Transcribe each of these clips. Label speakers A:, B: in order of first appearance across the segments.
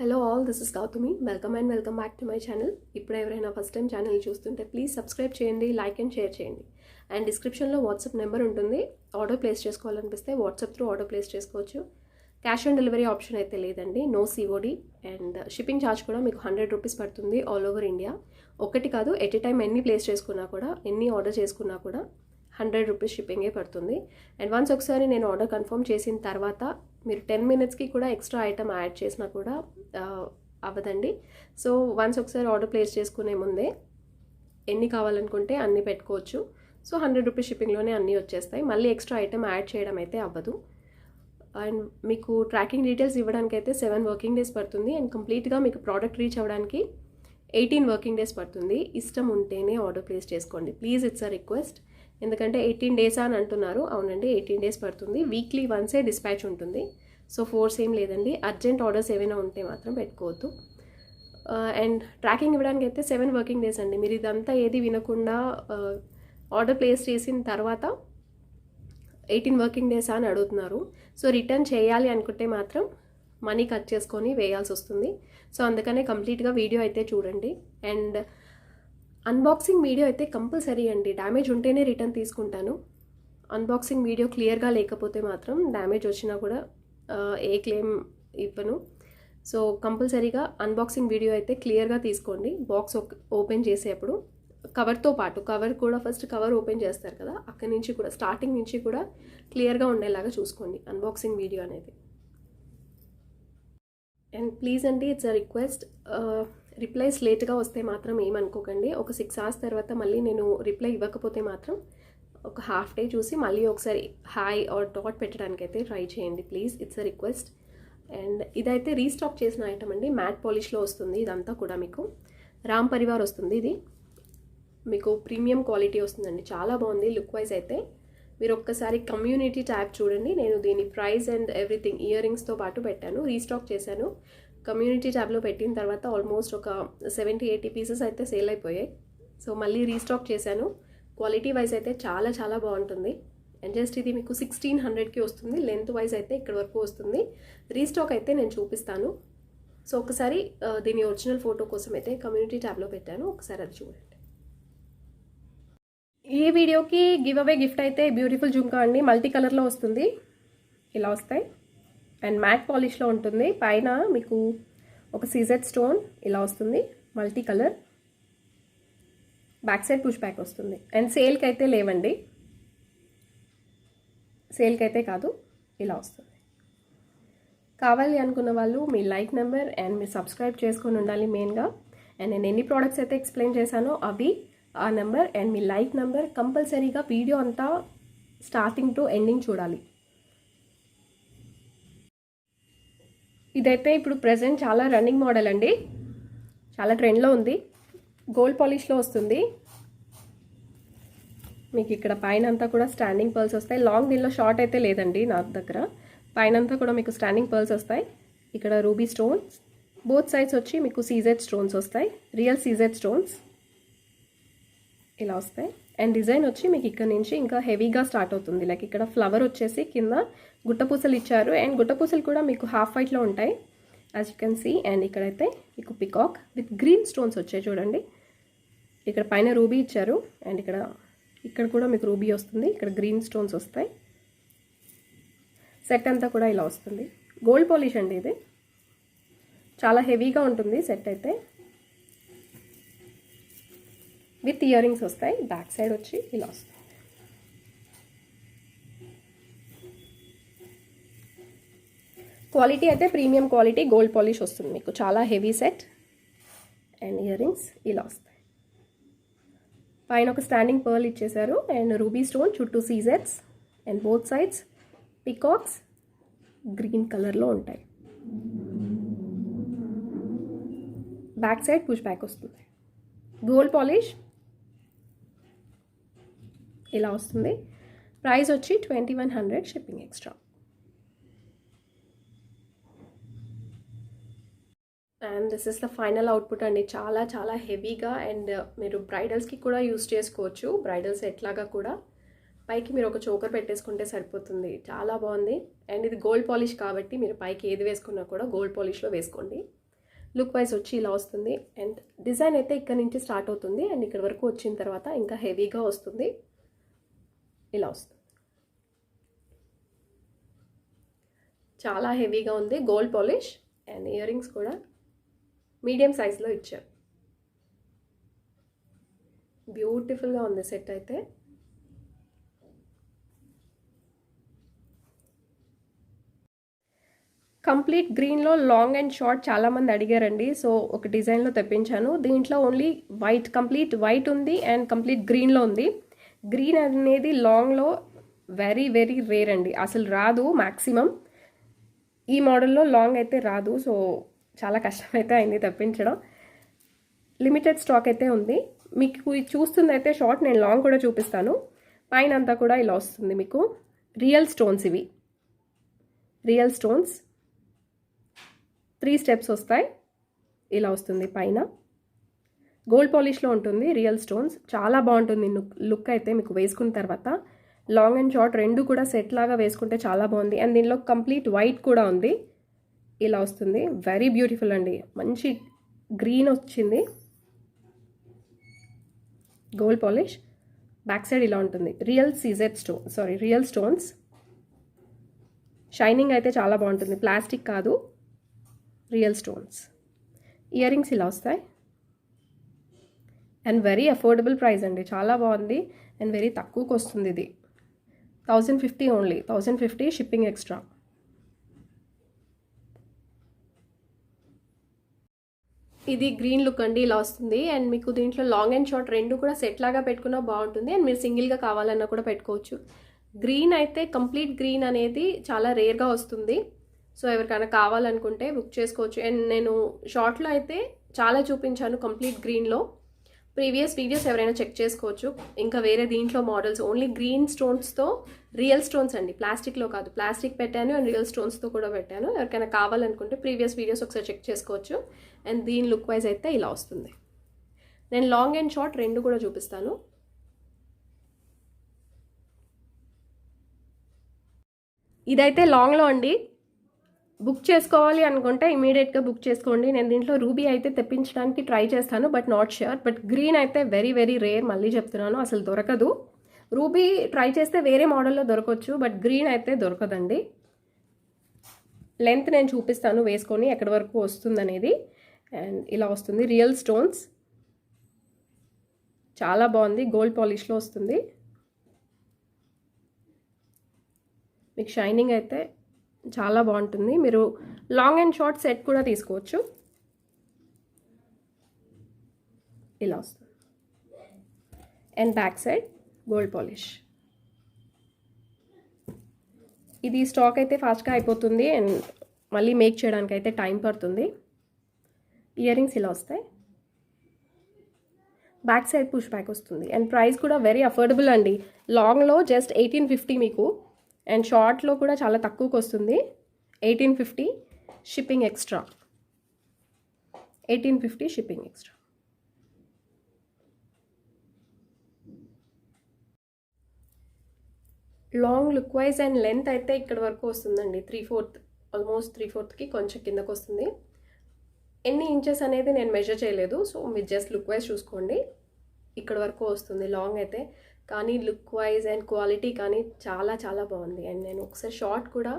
A: Hello all, this is Gautami. Welcome back to my channel. ఇప్పుడు ఎవరైనా first time channel చూస్తుంటే please subscribe చేయండి, like and share చేయండి. And డిస్క్రిప్షన్లో WhatsApp number ఉంటుంది. ఆర్డర్ ప్లేస్ చేసుకోవాలనిపిస్తే వాట్సాప్ త్రూ ఆర్డర్ ప్లేస్ చేసుకోవచ్చు. క్యాష్ ఆన్ డెలివరీ ఆప్షన్ అయితే లేదండి, no COD. And shipping charge కూడా మీకు 100 రూపీస్ పడుతుంది ఆల్ ఓవర్ ఇండియా. ఒకటి కాదు, ఎట్ ఎ టైం ఎన్ని ప్లేస్ చేసుకున్నా కూడా, ఎన్ని ఆర్డర్ చేసుకున్నా కూడా 100 రూపీస్ షిప్పింగే పడుతుంది. అండ్ వన్స్ ఒకసారి నేను ఆర్డర్ కన్ఫర్మ్ చేసిన తర్వాత మీరు 10 మినిట్స్కి కూడా ఎక్స్ట్రా ఐటమ్ యాడ్ చేసినా కూడా అవ్వదండి. సో వన్స్ ఒకసారి ఆర్డర్ ప్లేస్ చేసుకునే ముందే ఎన్ని కావాలనుకుంటే అన్నీ పెట్టుకోవచ్చు. సో 100 రూపీస్ షిప్పింగ్లోనే అన్నీ వచ్చేస్తాయి. మళ్ళీ ఎక్స్ట్రా ఐటమ్ యాడ్ చేయడం అయితే అవ్వదు. అండ్ మీకు ట్రాకింగ్ డీటెయిల్స్ ఇవ్వడానికి అయితే 7 వర్కింగ్ డేస్ పడుతుంది. అండ్ కంప్లీట్గా మీకు ప్రోడక్ట్ రీచ్ అవ్వడానికి 18 వర్కింగ్ డేస్ పడుతుంది. ఇష్టం ఉంటేనే ఆర్డర్ ప్లేస్ చేసుకోండి ప్లీజ్, ఇట్స్ అ రిక్వెస్ట్. ఎందుకంటే 18 డేస్ అని అంటున్నారు, అవునండి 18 డేస్ పడుతుంది. వీక్లీ వన్సే డిస్పాచ్ ఉంటుంది. సో ఫోర్స్ ఏం లేదండి. అర్జెంట్ ఆర్డర్స్ ఏమైనా ఉంటే మాత్రం పెట్టుకోవద్దు. అండ్ ట్రాకింగ్ ఇవ్వడానికి అయితే 7 వర్కింగ్ డేస్ అండి. మీరు ఇదంతా ఏది వినకుండా ఆర్డర్ ప్లేస్ చేసిన తర్వాత 18 వర్కింగ్ డేస్ అని అడుగుతున్నారు. సో రిటర్న్ చేయాలి అనుకుంటే మాత్రం మనీ కట్ చేసుకొని వేయాల్సి వస్తుంది. సో అందుకనే కంప్లీట్గా వీడియో అయితే చూడండి. అండ్ అన్బాక్సింగ్ వీడియో అయితే కంపల్సరీ అండి. డ్యామేజ్ ఉంటేనే రిటర్న్ తీసుకుంటాను. అన్బాక్సింగ్ వీడియో క్లియర్గా లేకపోతే మాత్రం డ్యామేజ్ వచ్చినా కూడా ఏ క్లెయిమ్ ఇవ్వను. సో కంపల్సరీగా అన్బాక్సింగ్ వీడియో అయితే క్లియర్గా తీసుకోండి. బాక్స్ ఓపెన్ చేసేప్పుడు కవర్తో పాటు, కవర్ కూడా ఫస్ట్ కవర్ ఓపెన్ చేస్తారు కదా, అక్కడి నుంచి కూడా స్టార్టింగ్ నుంచి కూడా క్లియర్గా ఉండేలాగా చూసుకోండి అన్బాక్సింగ్ వీడియో అనేది. అండ్ ప్లీజ్ అండి, ఇట్స్ అ రిక్వెస్ట్, రిప్లైస్ లేట్గా వస్తే మాత్రం ఏమనుకోకండి. ఒక 6 hours తర్వాత మళ్ళీ నేను రిప్లై ఇవ్వకపోతే మాత్రం ఒక హాఫ్ డే చూసి మళ్ళీ ఒకసారి హాయ్ ఆర్ డాట్ పెట్టడానికి అయితే ట్రై చేయండి please, it's a request. And ఇదైతే రీస్టాక్ చేసిన ఐటమ్ అండి, మ్యాట్ పాలిష్లో వస్తుంది. ఇదంతా కూడా మీకు రామ్ పరివార్ వస్తుంది. ఇది మీకు ప్రీమియం క్వాలిటీ వస్తుందండి, చాలా బాగుంది లుక్ వైజ్ అయితే. మీరు ఒక్కసారి కమ్యూనిటీ ట్యాబ్ చూడండి. నేను దీని ప్రైస్ అండ్ ఎవ్రీథింగ్ ఇయర్ రింగ్స్తో పాటు పెట్టాను, రీస్టాక్ చేశాను. కమ్యూనిటీ ట్యాబ్లో పెట్టిన తర్వాత ఆల్మోస్ట్ ఒక 70-80 పీసెస్ అయితే సేల్ అయిపోయాయి. సో మళ్ళీ రీస్టాక్ చేశాను. క్వాలిటీ వైజ్ అయితే చాలా చాలా బాగుంటుంది. అండ్ జస్ట్ ఇది మీకు 1600కి వస్తుంది. లెంత్ వైజ్ అయితే ఇక్కడ వరకు వస్తుంది. రీస్టాక్ అయితే నేను చూపిస్తాను. సో ఒకసారి దీని ఒరిజినల్ ఫోటో కోసం అయితే కమ్యూనిటీ ట్యాబ్లో పెట్టాను, ఒకసారి అది చూడండి. ఈ వీడియోకి గివ్ అవే గిఫ్ట్ అయితే బ్యూటిఫుల్ జుంకా అండి, మల్టీ కలర్లో వస్తుంది. ఇలా వస్తాయి అండ్ మ్యాట్ పాలిష్లో ఉంటుంది. పైన మీకు ఒక సీజెడ్ స్టోన్ ఇలా వస్తుంది, multi colour. Back side push back వస్తుంది. అండ్ సేల్కి అయితే లేవండి, సేల్కి అయితే కాదు, ఇలా వస్తుంది. కావాలి అనుకున్న వాళ్ళు మీ లైక్ నెంబర్ అండ్ మీరు సబ్స్క్రైబ్ చేసుకొని ఉండాలి మెయిన్గా. అండ్ నేను ఎన్ని ప్రోడక్ట్స్ అయితే ఎక్స్ప్లెయిన్ చేశానో అవి, ఆ number and me like number కంపల్సరీగా వీడియో అంతా స్టార్టింగ్ టు ఎండింగ్ చూడాలి. ఇదైతే ఇప్పుడు ప్రెజెంట్ చాలా రన్నింగ్ మోడల్ అండి, చాలా ట్రెండ్లో ఉంది. గోల్డ్ పాలిష్లో వస్తుంది. మీకు ఇక్కడ పైన అంతా కూడా స్టాండింగ్ పర్ల్స్ వస్తాయి. లాంగ్ దీనిలో షార్ట్ అయితే లేదండి నా దగ్గర. పైన అంతా కూడా మీకు స్టాండింగ్ పర్ల్స్ వస్తాయి. ఇక్కడ రూబీ స్టోన్స్, బోత్ సైడ్స్ వచ్చి మీకు సీజెడ్ స్టోన్స్ వస్తాయి, రియల్ సీజెడ్ స్టోన్స్ ఇలా వస్తాయి. అండ్ డిజైన్ వచ్చి మీకు ఇక్కడ నుంచి ఇంకా హెవీగా స్టార్ట్ అవుతుంది. లైక్ ఇక్కడ ఫ్లవర్ వచ్చేసి కింద గుట్టపూసలు ఇచ్చారు. అండ్ గుట్టపూసలు కూడా మీకు హాఫ్ వైట్లో ఉంటాయి as you can see. And ఇక్కడైతే మీకు పికాక్ విత్ గ్రీన్ స్టోన్స్ వచ్చాయి చూడండి. ఇక్కడ పైన రూబీ ఇచ్చారు అండ్ ఇక్కడ కూడా మీకు రూబీ వస్తుంది, ఇక్కడ గ్రీన్ స్టోన్స్ వస్తాయి. సెట్ అంతా కూడా ఇలా వస్తుంది. గోల్డ్ పాలిష్ అండి ఇది, చాలా హెవీగా ఉంటుంది సెట్ అయితే. విత్ ఇయర్ రింగ్స్ వస్తాయి. బ్యాక్ సైడ్ వచ్చి ఇలా వస్తుంది. క్వాలిటీ అయితే ప్రీమియం క్వాలిటీ గోల్డ్ పాలిష్ వస్తుంది మీకు, చాలా heavy set. And ear rings ఇలా వస్తాయి. పైన ఒక స్టాండింగ్ పర్ల్ ఇచ్చేసారు అండ్ రూబీ స్టోన్ చుట్టూ సీజెట్స్ and both sides peacocks green కలర్లో ఉంటాయి. బ్యాక్ సైడ్ పుష్ బ్యాక్ వస్తుంది. గోల్డ్ పాలిష్ ఇలా వస్తుంది. ప్రైస్ వచ్చి 2100, shipping extra. And this is the final output అండి, చాలా చాలా హెవీగా. అండ్ మీరు బ్రైడల్స్కి కూడా యూస్ చేసుకోవచ్చు, బ్రైడల్ సెట్ లాగా కూడా. పైకి మీరు ఒక చోకర్ పెట్టేసుకుంటే సరిపోతుంది, చాలా బాగుంది. అండ్ ఇది గోల్డ్ పాలిష్ కాబట్టి మీరు పైకి ఏది వేసుకున్నా కూడా గోల్డ్ పాలిష్లో వేసుకోండి. లుక్ వైజ్ వచ్చి ఇలా వస్తుంది. అండ్ డిజైన్ అయితే ఇక్కడ నుంచి స్టార్ట్ అవుతుంది అండ్ ఇక్కడ వరకు వచ్చిన తర్వాత ఇంకా హెవీగా వస్తుంది. ఇలా వస్తుంది, చాలా హెవీగా ఉంది. Gold polish and ear rings కూడా మీడియం సైజ్లో ఇచ్చారు. బ్యూటిఫుల్గా ఉంది సెట్ అయితే. కంప్లీట్ గ్రీన్లో లాంగ్ అండ్ షార్ట్ చాలామంది అడిగారండి. సో ఒక డిజైన్లో తెప్పించాను. దీంట్లో ఓన్లీ వైట్, కంప్లీట్ వైట్ ఉంది అండ్ కంప్లీట్ గ్రీన్లో ఉంది. గ్రీన్ అనేది లాంగ్లో వెరీ వెరీ రేర్ అండి, అసలు రాదు. మ్యాక్సిమం ఈ మోడల్లో లాంగ్ అయితే రాదు. సో చాలా కష్టమైతే అయింది తెప్పించడం. లిమిటెడ్ స్టాక్ అయితే ఉంది. మీకు చూస్తుంది అయితే షార్ట్, నేను లాంగ్ కూడా చూపిస్తాను. పైన అంతా కూడా ఇలా వస్తుంది మీకు. రియల్ స్టోన్స్ ఇవి, రియల్ స్టోన్స్ 3 స్టెప్స్ వస్తాయి. ఇలా వస్తుంది పైన. గోల్డ్ పాలిష్లో ఉంటుంది, రియల్ స్టోన్స్. చాలా బాగుంటుంది లుక్ అయితే మీకు వేసుకున్న తర్వాత. లాంగ్ అండ్ షార్ట్ రెండు కూడా సెట్ లాగా వేసుకుంటే చాలా బాగుంది. అండ్ దీనిలో కంప్లీట్ వైట్ కూడా ఉంది. ఇలా వస్తుంది, వెరీ బ్యూటిఫుల్ అండి. మంచి గ్రీన్ వచ్చింది, గోల్డ్ పాలిష్. బ్యాక్ సైడ్ ఇలా ఉంటుంది. Real stones. షైనింగ్ అయితే చాలా బాగుంటుంది, ప్లాస్టిక్ కాదు, రియల్ స్టోన్స్. ఇయర్ రింగ్స్ ఇలా వస్తాయి అండ్ వెరీ అఫోర్డబుల్ ప్రైస్ అండి, చాలా బాగుంది అండ్ వెరీ తక్కువకి వస్తుంది. ఇది 1050 ఓన్లీ, 1050 షిప్పింగ్ ఎక్స్ట్రా. ఇది గ్రీన్ లుక్ అండి, ఇలా వస్తుంది. అండ్ మీకు దీంట్లో లాంగ్ అండ్ షార్ట్ రెండు కూడా సెట్ లాగా పెట్టుకున్నా బాగుంటుంది. అండ్ మీరు సింగిల్గా కావాలన్నా కూడా పెట్టుకోవచ్చు. గ్రీన్ అయితే కంప్లీట్ గ్రీన్ అనేది చాలా రేర్గా వస్తుంది. సో ఎవరికైనా కావాలనుకుంటే బుక్ చేసుకోవచ్చు. అండ్ నేను షార్ట్లో అయితే చాలా చూపించాను కంప్లీట్ గ్రీన్లో. ప్రీవియస్ వీడియోస్ ఎవరైనా చెక్ చేసుకోవచ్చు. ఇంకా వేరే దీంట్లో మోడల్స్ ఓన్లీ గ్రీన్ స్టోన్స్తో, రియల్ స్టోన్స్ అండి, ప్లాస్టిక్లో కాదు. ప్లాస్టిక్ పెట్టాను అండ్ రియల్ స్టోన్స్తో కూడా పెట్టాను. ఎవరికైనా కావాలనుకుంటే ప్రీవియస్ వీడియోస్ ఒకసారి చెక్ చేసుకోవచ్చు. అండ్ దీని లుక్ వైజ్ అయితే ఇలా వస్తుంది. నేను లాంగ్ అండ్ షార్ట్ రెండు కూడా చూపిస్తాను. ఇదైతే లాంగ్లో అండి. బుక్ చేసుకోవాలి అనుకుంటే ఇమీడియట్గా బుక్ చేసుకోండి. నేను దీంట్లో రూబీ అయితే తెప్పించడానికి ట్రై చేస్తాను, but not sure. But green అయితే వెరీ వెరీ రేర్, మళ్ళీ చెప్తున్నాను, అసలు దొరకదు. రూబీ ట్రై చేస్తే వేరే మోడల్లో దొరకవచ్చు, బట్ గ్రీన్ అయితే దొరకదండి. లెంత్ నేను చూపిస్తాను వేసుకొని ఎక్కడి వరకు వస్తుందనేది. అండ్ ఇలా వస్తుంది, రియల్ స్టోన్స్. చాలా బాగుంది, గోల్డ్ పాలిష్లో వస్తుంది. మీకు షైనింగ్ అయితే చాలా బాగుంటుంది. మీరు లాంగ్ అండ్ షార్ట్ సెట్ కూడా తీసుకోవచ్చు. ఇలా వస్తుంది and back side gold polish. ఇది స్టాక్ అయితే ఫాస్ట్గా అయిపోతుంది అండ్ మళ్ళీ మేక్ చేయడానికి అయితే టైం పడుతుంది. ఇయర్ రింగ్స్ ఇలా వస్తాయి. బ్యాక్ సైడ్ పుష్ బ్యాక్ వస్తుంది. అండ్ ప్రైస్ కూడా వెరీ అఫోర్డబుల్ అండి. లాంగ్లో జస్ట్ 1850 మీకు, అండ్ షార్ట్లో కూడా చాలా తక్కువకి వస్తుంది. 1850 shipping extra. 1850 shipping extra. Long look wise and length అయితే ఇక్కడ వరకు వస్తుందండి. 3/4, ఆల్మోస్ట్ 3/4కి కొంచెం కిందకు వస్తుంది. ఎన్ని ఇంచెస్ అనేది నేను మెజర్ చేయలేదు, సో మీరు జస్ట్ లుక్ వైజ్ చూసుకోండి. ఇక్కడ వరకు వస్తుంది లాంగ్ అయితే. కానీ లుక్ వైజ్ అండ్ క్వాలిటీ కానీ చాలా చాలా బాగుంది. అండ్ నేను ఒకసారి షార్ట్ కూడా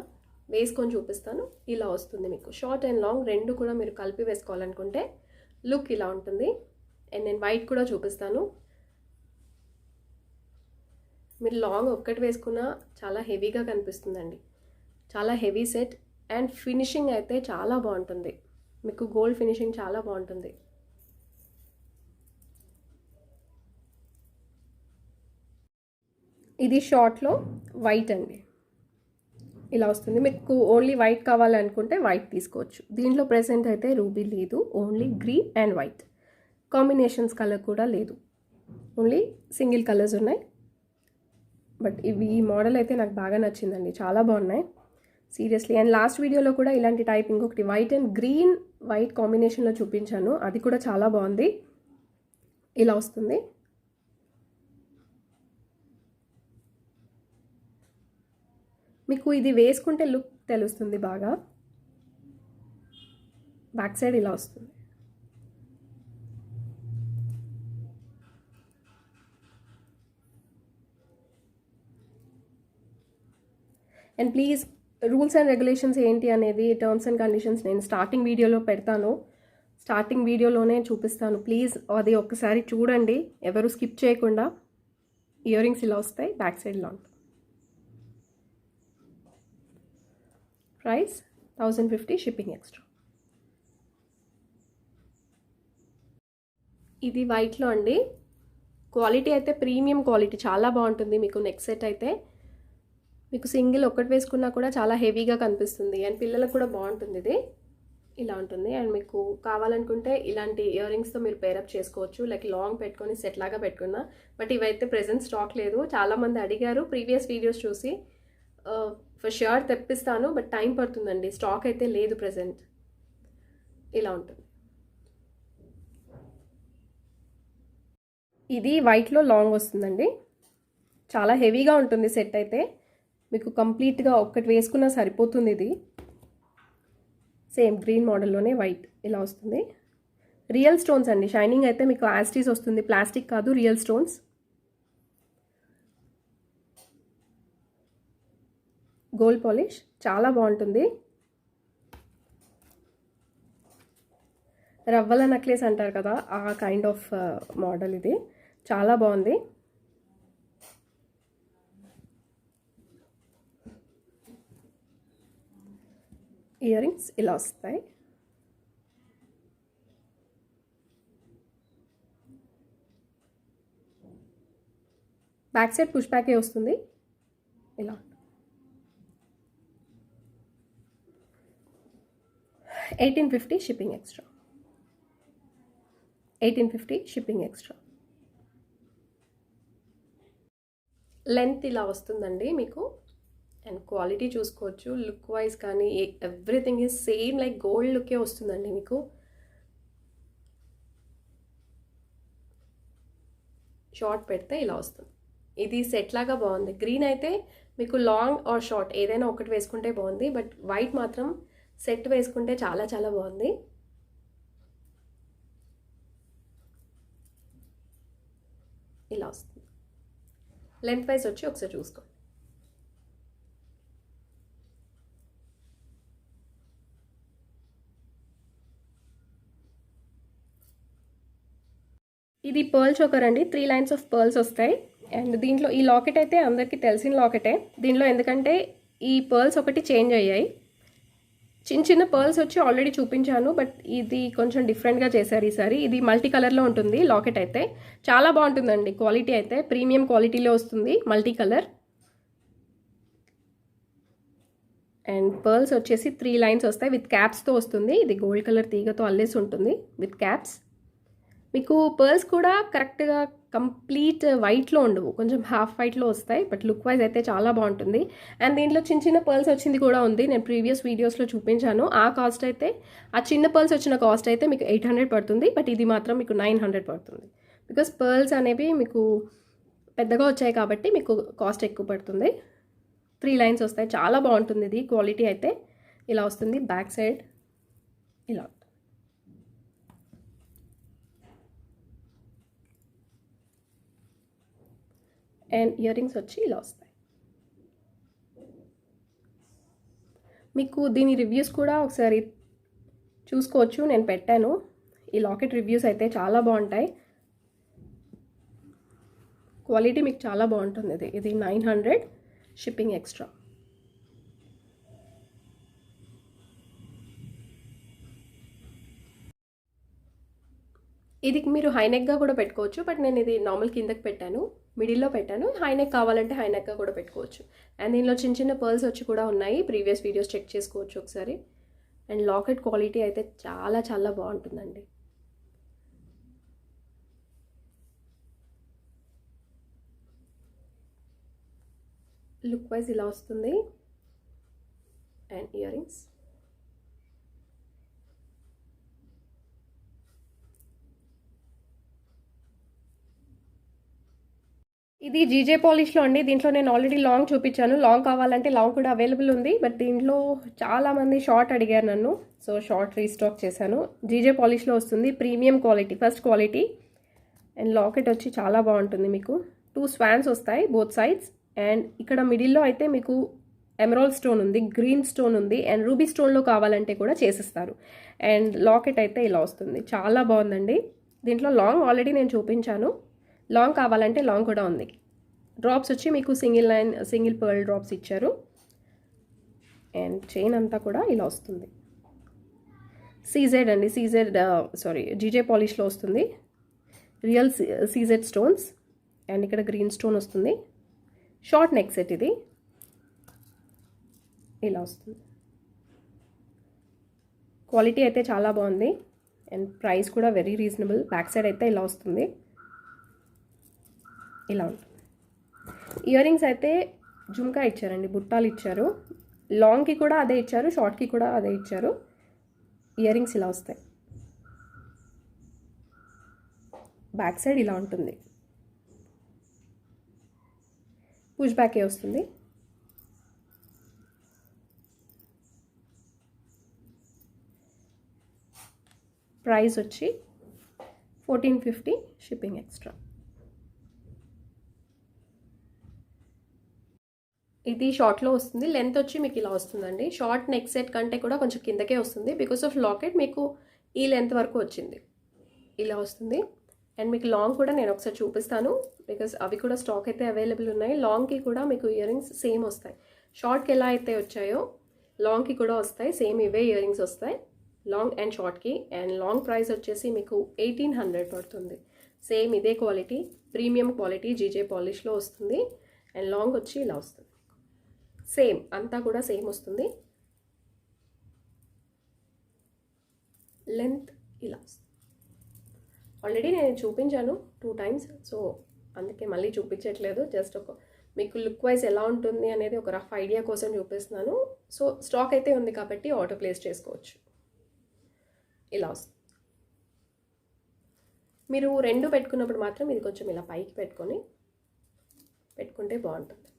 A: వేసుకొని చూపిస్తాను. ఇలా వస్తుంది మీకు. షార్ట్ అండ్ లాంగ్ రెండు కూడా మీరు కలిపి వేసుకోవాలనుకుంటే లుక్ ఇలా ఉంటుంది. అండ్ నేను వైట్ కూడా చూపిస్తాను. మీరు లాంగ్ ఒక్కటి వేసుకున్నా చాలా హెవీగా కనిపిస్తుందండి. చాలా హెవీ సెట్ అండ్ ఫినిషింగ్ అయితే చాలా బాగుంటుంది. మీకు గోల్డ్ ఫినిషింగ్ చాలా బాగుంటుంది. ఇది షార్ట్లో వైట్ అండి, ఇలా వస్తుంది. మీకు ఓన్లీ వైట్ కావాలనుకుంటే వైట్ తీసుకోవచ్చు. దీంట్లో ప్రెసెంట్ అయితే రూబీ లేదు, only green and white. Combinations colour కూడా లేదు, ఓన్లీ సింగిల్ కలర్స్ ఉన్నాయి. బట్ ఈ మోడల్ అయితే నాకు బాగా నచ్చిందండి, చాలా బాగున్నాయి సీరియస్లీ. అండ్ లాస్ట్ వీడియోలో కూడా ఇలాంటి టైప్ ఇంకొకటి వైట్ అండ్ గ్రీన్ వైట్ కాంబినేషన్లో చూపించాను, అది కూడా చాలా బాగుంది. ఇలా వస్తుంది. మీకు ఇది వేసుకుంటే లుక్ తెలుస్తుంది బాగా. బ్యాక్ సైడ్ ఇలా వస్తుంది. And please rules and regulations ఏంటి అనేది, టర్మ్స్ అండ్ కండిషన్స్ నేను స్టార్టింగ్ వీడియోలో పెడతాను, స్టార్టింగ్ వీడియోలోనే చూపిస్తాను. ప్లీజ్ అది ఒక్కసారి చూడండి, ఎవరు స్కిప్ చేయకుండా. ఇయర్ రింగ్స్ ఇలా వస్తాయి, బ్యాక్ సైడ్ ఇలా ఉంటుంది. Price 1050 shipping extra. ఇది వైట్లో అండి. క్వాలిటీ అయితే ప్రీమియం క్వాలిటీ, చాలా బాగుంటుంది. మీకు నెక్ సెట్ అయితే మీకు సింగిల్ ఒక్కటి వేసుకున్నా కూడా చాలా హెవీగా కనిపిస్తుంది. అండ్ పిల్లలకు కూడా బాగుంటుంది. ఇది ఇలా ఉంటుంది. అండ్ మీకు కావాలనుకుంటే ఇలాంటి ఇయర్ రింగ్స్తో మీరు పేరప్ చేసుకోవచ్చు, లైక్ లాంగ్ పెట్టుకొని సెట్ లాగా పెట్టుకున్నా. బట్ ఇవైతే ప్రెజెంట్ స్టాక్ లేదు. చాలామంది అడిగారు ప్రీవియస్ వీడియోస్ చూసి. ఫర్ ష్యూర్ తెప్పిస్తాను, బట్ టైం పడుతుందండి, స్టాక్ అయితే లేదు ప్రెజెంట్. ఇలా ఉంటుంది. ఇది వైట్లో లాంగ్ వస్తుందండి, చాలా హెవీగా ఉంటుంది సెట్ అయితే. మీకు కంప్లీట్గా ఒక్కటి వేసుకున్నా సరిపోతుంది. ఇది సేమ్ గ్రీన్ మోడల్లోనే వైట్ ఇలా వస్తుంది. రియల్ స్టోన్స్ అండి, షైనింగ్ అయితే మీకు యాస్టీస్ వస్తుంది, ప్లాస్టిక్ కాదు, రియల్ స్టోన్స్. గోల్డ్ పాలిష్ చాలా బాగుంటుంది. రవ్వల నెక్లెస్ అంటారు కదా, ఆ కైండ్ ఆఫ్ మోడల్ ఇది, చాలా బాగుంది. ఇయర్ రింగ్స్ ఇలా వస్తాయి. బ్యాక్ సైడ్ పుష్ బ్యాకే వస్తుంది ఇలా. 1850 shipping extra. 1850 shipping extra. Length ఇలా వస్తుందండి మీకు. అండ్ క్వాలిటీ చూసుకోవచ్చు, లుక్ వైజ్ కానీ everything is same, like gold లుకే వస్తుందండి మీకు. షార్ట్ పెడితే ఇలా వస్తుంది. ఇది సెట్ లాగా బాగుంది. గ్రీన్ అయితే మీకు లాంగ్ ఆర్ షార్ట్ ఏదైనా ఒకటి వేసుకుంటే బాగుంది, బట్ వైట్ మాత్రం సెట్ వేసుకుంటే చాలా చాలా బాగుంది. ఇలా వస్తుంది. లెంత్ వైజ్ వచ్చి ఒకసారి చూసుకోండి. ఇది పర్ల్ చోకర్ అండి, 3 లైన్స్ ఆఫ్ పర్ల్స్ వస్తాయి. అండ్ దీంట్లో ఈ లాకెట్ అయితే అందరికీ తెలిసిన లాకెటే. దీంట్లో ఎందుకంటే ఈ పర్ల్స్ ఒకటి చేంజ్ అయ్యాయి. చిన్న చిన్న పర్ల్స్ వచ్చి ఆల్రెడీ చూపించాను, బట్ ఇది కొంచెం డిఫరెంట్గా చేశారు ఈసారి. ఇది మల్టీ కలర్లో ఉంటుంది లాకెట్ అయితే, చాలా బాగుంటుందండి. క్వాలిటీ అయితే ప్రీమియం క్వాలిటీలో వస్తుంది, మల్టీ కలర్. అండ్ పర్ల్స్ వచ్చేసి 3 లైన్స్ వస్తాయి, విత్ క్యాప్స్తో వస్తుంది. ఇది గోల్డ్ కలర్ తీగతో అల్లేసి ఉంటుంది విత్ క్యాప్స్. మీకు పర్ల్స్ కూడా కరెక్ట్గా కంప్లీట్ వైట్లో ఉండవు, కొంచెం హాఫ్ వైట్లో వస్తాయి, బట్ లుక్ వైజ్ అయితే చాలా బాగుంటుంది. అండ్ దీంట్లో చిన్న చిన్న పర్ల్స్ వచ్చింది కూడా ఉంది, నేను ప్రీవియస్ వీడియోస్లో చూపించాను. ఆ కాస్ట్ అయితే, ఆ చిన్న పర్ల్స్ వచ్చిన కాస్ట్ అయితే మీకు 800 పడుతుంది, బట్ ఇది మాత్రం మీకు 900 పడుతుంది. బికాస్ పర్ల్స్ అనేవి మీకు పెద్దగా వచ్చాయి కాబట్టి మీకు కాస్ట్ ఎక్కువ పడుతుంది. 3 లైన్స్ వస్తాయి, చాలా బాగుంటుంది. ఇది క్వాలిటీ అయితే ఇలా వస్తుంది. బ్యాక్ సైడ్ ఇలా. అండ్ ఇయర్ రింగ్స్ వచ్చి ఇలా వస్తాయి. మీకు దీని రివ్యూస్ కూడా ఒకసారి చూసుకోవచ్చు, నేను పెట్టాను. ఈ లాకెట్ రివ్యూస్ అయితే చాలా బాగుంటాయి. క్వాలిటీ మీకు చాలా బాగుంటుంది. ఇది 900 షిప్పింగ్ ఎక్స్ట్రా. ఇది మీరు హైనెక్గా కూడా పెట్టుకోవచ్చు, బట్ నేను ఇది నార్మల్ కిందకి పెట్టాను, మిడిల్లో పెట్టాను. హైనెక్ కావాలంటే హైనెక్గా కూడా పెట్టుకోవచ్చు. అండ్ దీనిలో చిన్న చిన్న పర్ల్స్ వచ్చి కూడా ఉన్నాయి, ప్రీవియస్ వీడియోస్ చెక్ చేసుకోవచ్చు ఒకసారి. అండ్ లాకెట్ క్వాలిటీ అయితే చాలా చాలా బాగుంటుందండి. లుక్ వైజ్ ఇలా వస్తుంది. అండ్ ఇయర్ రింగ్స్ ఇది జీజే పాలిష్లో అండి. దీంట్లో నేను ఆల్రెడీ లాంగ్ చూపించాను. లాంగ్ కావాలంటే లాంగ్ కూడా అవైలబుల్ ఉంది. బట్ దీంట్లో చాలామంది షార్ట్ అడిగారు నన్ను, సో షార్ట్ రీస్టాక్ చేశాను. జీజే పాలిష్లో వస్తుంది, premium quality, first quality. And locket వచ్చి చాలా బాగుంటుంది. మీకు 2 స్వాన్స్ వస్తాయి బోత్ సైడ్స్. అండ్ ఇక్కడ మిడిల్లో అయితే మీకు ఎమరాల్డ్ స్టోన్ ఉంది, గ్రీన్ స్టోన్ ఉంది, అండ్ రూబీ స్టోన్లో కావాలంటే కూడా చేసిస్తారు. అండ్ లాకెట్ అయితే ఇలా వస్తుంది, చాలా బాగుందండి. దీంట్లో లాంగ్ ఆల్రెడీ నేను చూపించాను. లాంగ్ కావాలంటే లాంగ్ కూడా ఉంది. డ్రాప్స్ వచ్చి మీకు సింగిల్ పర్ల్ డ్రాప్స్ ఇచ్చారు. అండ్ చైన్ అంతా కూడా ఇలా వస్తుంది. సీజెడ్ అండి, జీజే పాలిష్లో వస్తుంది. Real CZ stones. అండ్ ఇక్కడ గ్రీన్ స్టోన్ వస్తుంది. షార్ట్ నెక్ సెట్ ఇది ఇలా వస్తుంది. క్వాలిటీ అయితే చాలా బాగుంది. అండ్ ప్రైస్ కూడా వెరీ రీజనబుల్. బ్యాక్ సైడ్ అయితే ఇలా వస్తుంది, ఇలా ఉంటుంది. ఇయర్ రింగ్స్ అయితే జుమ్కా ఇచ్చారండి, బుట్టాలు ఇచ్చారు. లాంగ్కి కూడా అదే ఇచ్చారు, షార్ట్కి కూడా అదే ఇచ్చారు. ఇయర్ రింగ్స్ ఇలా వస్తాయి. బ్యాక్ సైడ్ ఇలా ఉంటుంది, పుష్ బ్యాకే వస్తుంది. ప్రైస్ వచ్చి 1450 షిప్పింగ్ ఎక్స్ట్రా. ఇది షార్ట్లో వస్తుంది. లెంత్ వచ్చి మీకు ఇలా వస్తుందండి. షార్ట్ నెక్ సెట్ కంటే కూడా కొంచెం కిందకే వస్తుంది. బికాస్ ఆఫ్ లాకెట్ మీకు ఈ లెంత్ వరకు వచ్చింది, ఇలా వస్తుంది. అండ్ మీకు లాంగ్ కూడా నేను ఒకసారి చూపిస్తాను, బికాస్ అవి కూడా స్టాక్ అయితే అవైలబుల్ ఉన్నాయి. లాంగ్కి కూడా మీకు ఇయర్ రింగ్స్ సేమ్ వస్తాయి. షార్ట్కి ఎలా అయితే వచ్చాయో లాంగ్కి కూడా వస్తాయి, సేమ్ ఇవే ఇయర్ రింగ్స్ వస్తాయి లాంగ్ అండ్ షార్ట్కి. అండ్ లాంగ్ ప్రైస్ వచ్చేసి మీకు 1800 పడుతుంది. సేమ్ ఇదే క్వాలిటీ, ప్రీమియం క్వాలిటీ, జీజే పాలిష్లో వస్తుంది. అండ్ లాంగ్ వచ్చి ఇలా వస్తుంది, సేమ్ అంతా కూడా సేమ్ వస్తుంది. లెంత్ ఇలా వస్తుంది. ఆల్రెడీ నేను చూపించాను 2 times, సో అందుకే మళ్ళీ చూపించట్లేదు. జస్ట్ మీకు లుక్ వైజ్ ఎలా ఉంటుంది అనేది ఒక రఫ్ ఐడియా కోసం చూపిస్తున్నాను. సో స్టాక్ అయితే ఉంది కాబట్టి ఆర్డర్ ప్లేస్ చేసుకోవచ్చు. ఇలా వస్తుంది. మీరు 2 పెట్టుకున్నప్పుడు మాత్రం ఇది కొంచెం ఇలా పైకి పెట్టుకుంటే బాగుంటుంది.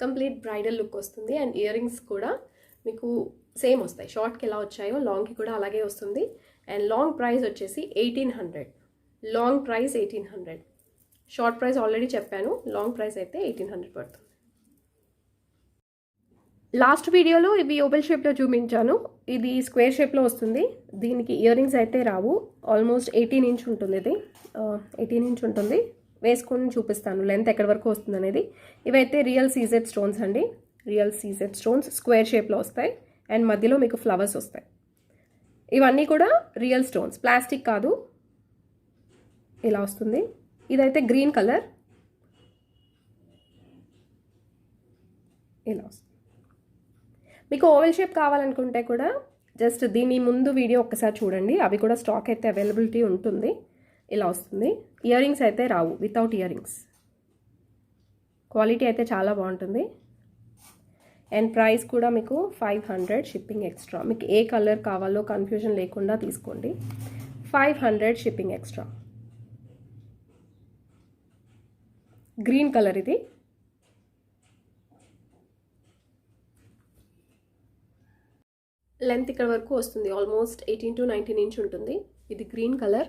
A: కంప్లీట్ బ్రైడల్ లుక్ వస్తుంది. అండ్ ఇయర్ రింగ్స్ కూడా మీకు సేమ్ వస్తాయి. షార్ట్కి ఎలా వచ్చాయో లాంగ్కి కూడా అలాగే వస్తుంది. అండ్ లాంగ్ ప్రైస్ వచ్చేసి 1800. Long price 1800. Short price already చెప్పాను, లాంగ్ ప్రైస్ అయితే 1800 పడుతుంది. లాస్ట్ వీడియోలో ఇవి ఓవెల్ షేప్లో చూపించాను. ఇది స్క్వేర్ షేప్లో వస్తుంది. దీనికి ఇయర్ రింగ్స్ అయితే రావు. ఆల్మోస్ట్ 18 ఇంచ్ ఉంటుంది. ఇది 18 ఇంచ్ ఉంటుంది. వేసుకొని చూపిస్తాను లెంత్ ఎక్కడి వరకు వస్తుంది అనేది. ఇవైతే రియల్ సీజెడ్ స్టోన్స్ అండి. రియల్ సీజెడ్ స్టోన్స్ స్క్వేర్ షేప్లో వస్తాయి. అండ్ మధ్యలో మీకు ఫ్లవర్స్ వస్తాయి. ఇవన్నీ కూడా రియల్ స్టోన్స్, ప్లాస్టిక్ కాదు. ఇలా వస్తుంది. ఇదైతే గ్రీన్ కలర్, ఇలా వస్తుంది. మీకు ఓవెల్ షేప్ కావాలనుకుంటే కూడా జస్ట్ దీని ముందు వీడియో ఒక్కసారి చూడండి, అవి కూడా స్టాక్ అయితే అవైలబిలిటీ ఉంటుంది. ఇలా వస్తుంది. ఇయర్ రింగ్స్ అయితే రావు, వితౌట్ ఇయర్ రింగ్స్. క్వాలిటీ అయితే చాలా బాగుంటుంది. అండ్ ప్రైస్ కూడా మీకు 500 షిప్పింగ్ ఎక్స్ట్రా. మీకు ఏ కలర్ కావాలో కన్ఫ్యూజన్ లేకుండా తీసుకోండి. 500 షిప్పింగ్ ఎక్స్ట్రా. గ్రీన్ కలర్ ఇది. లెంత్ ఇక్కడ వరకు వస్తుంది, ఆల్మోస్ట్ 18 to 19 ఇంచ్ ఉంటుంది. ఇది green colour,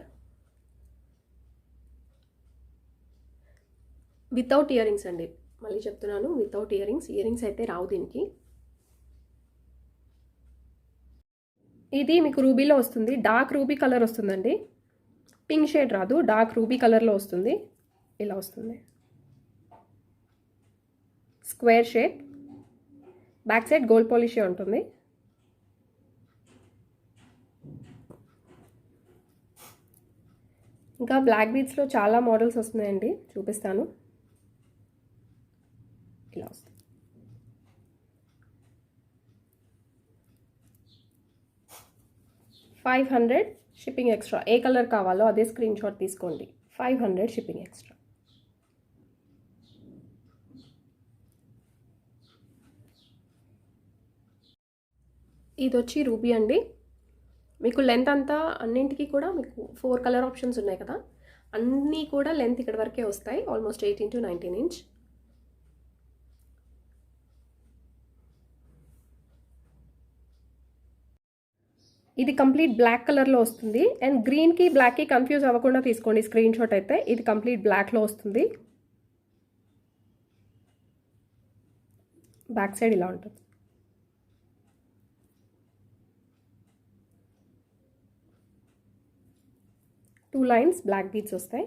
A: without earrings అండి. మళ్ళీ చెప్తున్నాను, without earrings. Earrings అయితే రావు దీనికి. ఇది మీకు రూబీలో వస్తుంది. డార్క్ రూబీ కలర్ వస్తుందండి, పింక్ షేడ్ రాదు, డార్క్ రూబీ కలర్లో వస్తుంది. ఇలా వస్తుంది. Square shape, back side gold పాలిషే ఉంటుంది. ఇంకా బ్లాక్ బీడ్స్లో చాలా మోడల్స్ వస్తున్నాయండి, చూపిస్తాను. ఇలా వస్తుంది. $500 షిప్పింగ్ ఎక్స్ట్రా. ఏ కలర్ కావాలో అదే స్క్రీన్ షాట్ తీసుకోండి. 500 షిప్పింగ్ ఎక్స్ట్రా. ఇది వచ్చి రూబీ అండి. మీకు లెంత్ అంతా అన్నింటికి కూడా మీకు 4 కలర్ ఆప్షన్స్ ఉన్నాయి కదా, అన్నీ కూడా లెంత్ ఇక్కడ వరకే వస్తాయి, ఆల్మోస్ట్ 18 to 19 ఇంచ్. ఇది కంప్లీట్ బ్లాక్ కలర్లో వస్తుంది. అండ్ గ్రీన్కి బ్లాక్కి కన్ఫ్యూజ్ అవ్వకుండా తీసుకోండి స్క్రీన్ షాట్ అయితే. ఇది కంప్లీట్ బ్లాక్లో వస్తుంది. బ్యాక్ సైడ్ ఇలా ఉంటుంది. టూ లైన్స్ బ్లాక్ బీడ్స్ వస్తాయి.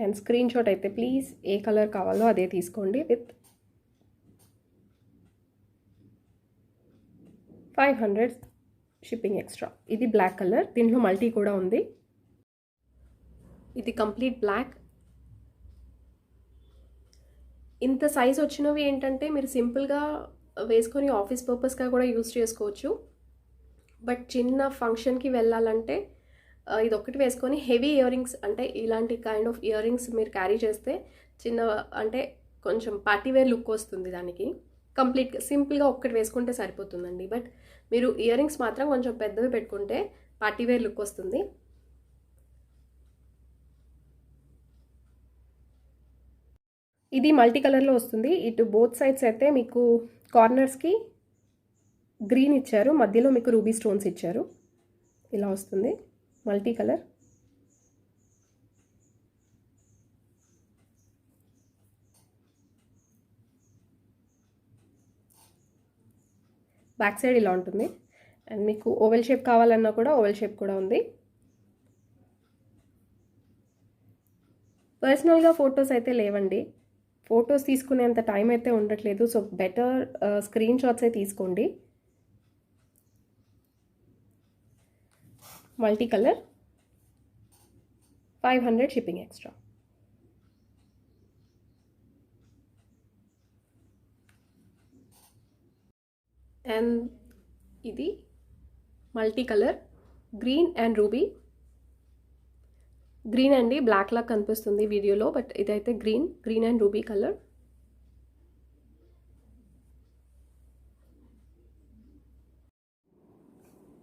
A: అండ్ స్క్రీన్ షాట్ అయితే ప్లీజ్ ఏ కలర్ కావాలో అదే తీసుకోండి విత్ 500 షిప్పింగ్ ఎక్స్ట్రా. ఇది బ్లాక్ కలర్, దీంట్లో మల్టీ కూడా ఉంది. ఇది కంప్లీట్ బ్లాక్. ఇంత సైజ్ వచ్చినవి ఏంటంటే మీరు సింపుల్గా వేసుకొని ఆఫీస్ పర్పస్గా కూడా యూజ్ చేసుకోవచ్చు. బట్ చిన్న ఫంక్షన్కి వెళ్ళాలంటే ఇది ఒక్కటి వేసుకొని హెవీ ఇయర్ రింగ్స్ అంటే ఇలాంటి కైండ్ ఆఫ్ ఇయర్ రింగ్స్ మీరు క్యారీ చేస్తే చిన్న అంటే కొంచెం పార్టీవేర్ లుక్ వస్తుంది దానికి. కంప్లీట్గా సింపుల్గా ఒక్కటి వేసుకుంటే సరిపోతుందండి. బట్ మీరు ఇయర్ రింగ్స్ మాత్రం కొంచెం పెద్దవి పెట్టుకుంటే పార్టీవేర్ లుక్ వస్తుంది. ఇది మల్టీ కలర్లో వస్తుంది. ఇటు బోత్ సైడ్స్ అయితే మీకు కార్నర్స్కి గ్రీన్ ఇచ్చారు, మధ్యలో మీకు రూబీ స్టోన్స్ ఇచ్చారు. ఇలా వస్తుంది మల్టీ కలర్. బ్యాక్ సైడ్ ఇలా ఉంటుంది. అండ్ మీకు ఓవెల్ షేప్ కావాలన్నా కూడా ఓవెల్ షేప్ కూడా ఉంది. పర్సనల్గా ఫొటోస్ అయితే లేవండి, ఫొటోస్ తీసుకునేంత టైం అయితే ఉండట్లేదు. సో బెటర్ స్క్రీన్ షాట్సే తీసుకోండి. Multi colour 500 shipping extra. And ఇది multi colour green and ruby. Green అండి, బ్లాక్ లాగా కనిపిస్తుంది వీడియోలో, బట్ ఇదైతే గ్రీన్ అండ్ రూబీ కలర్.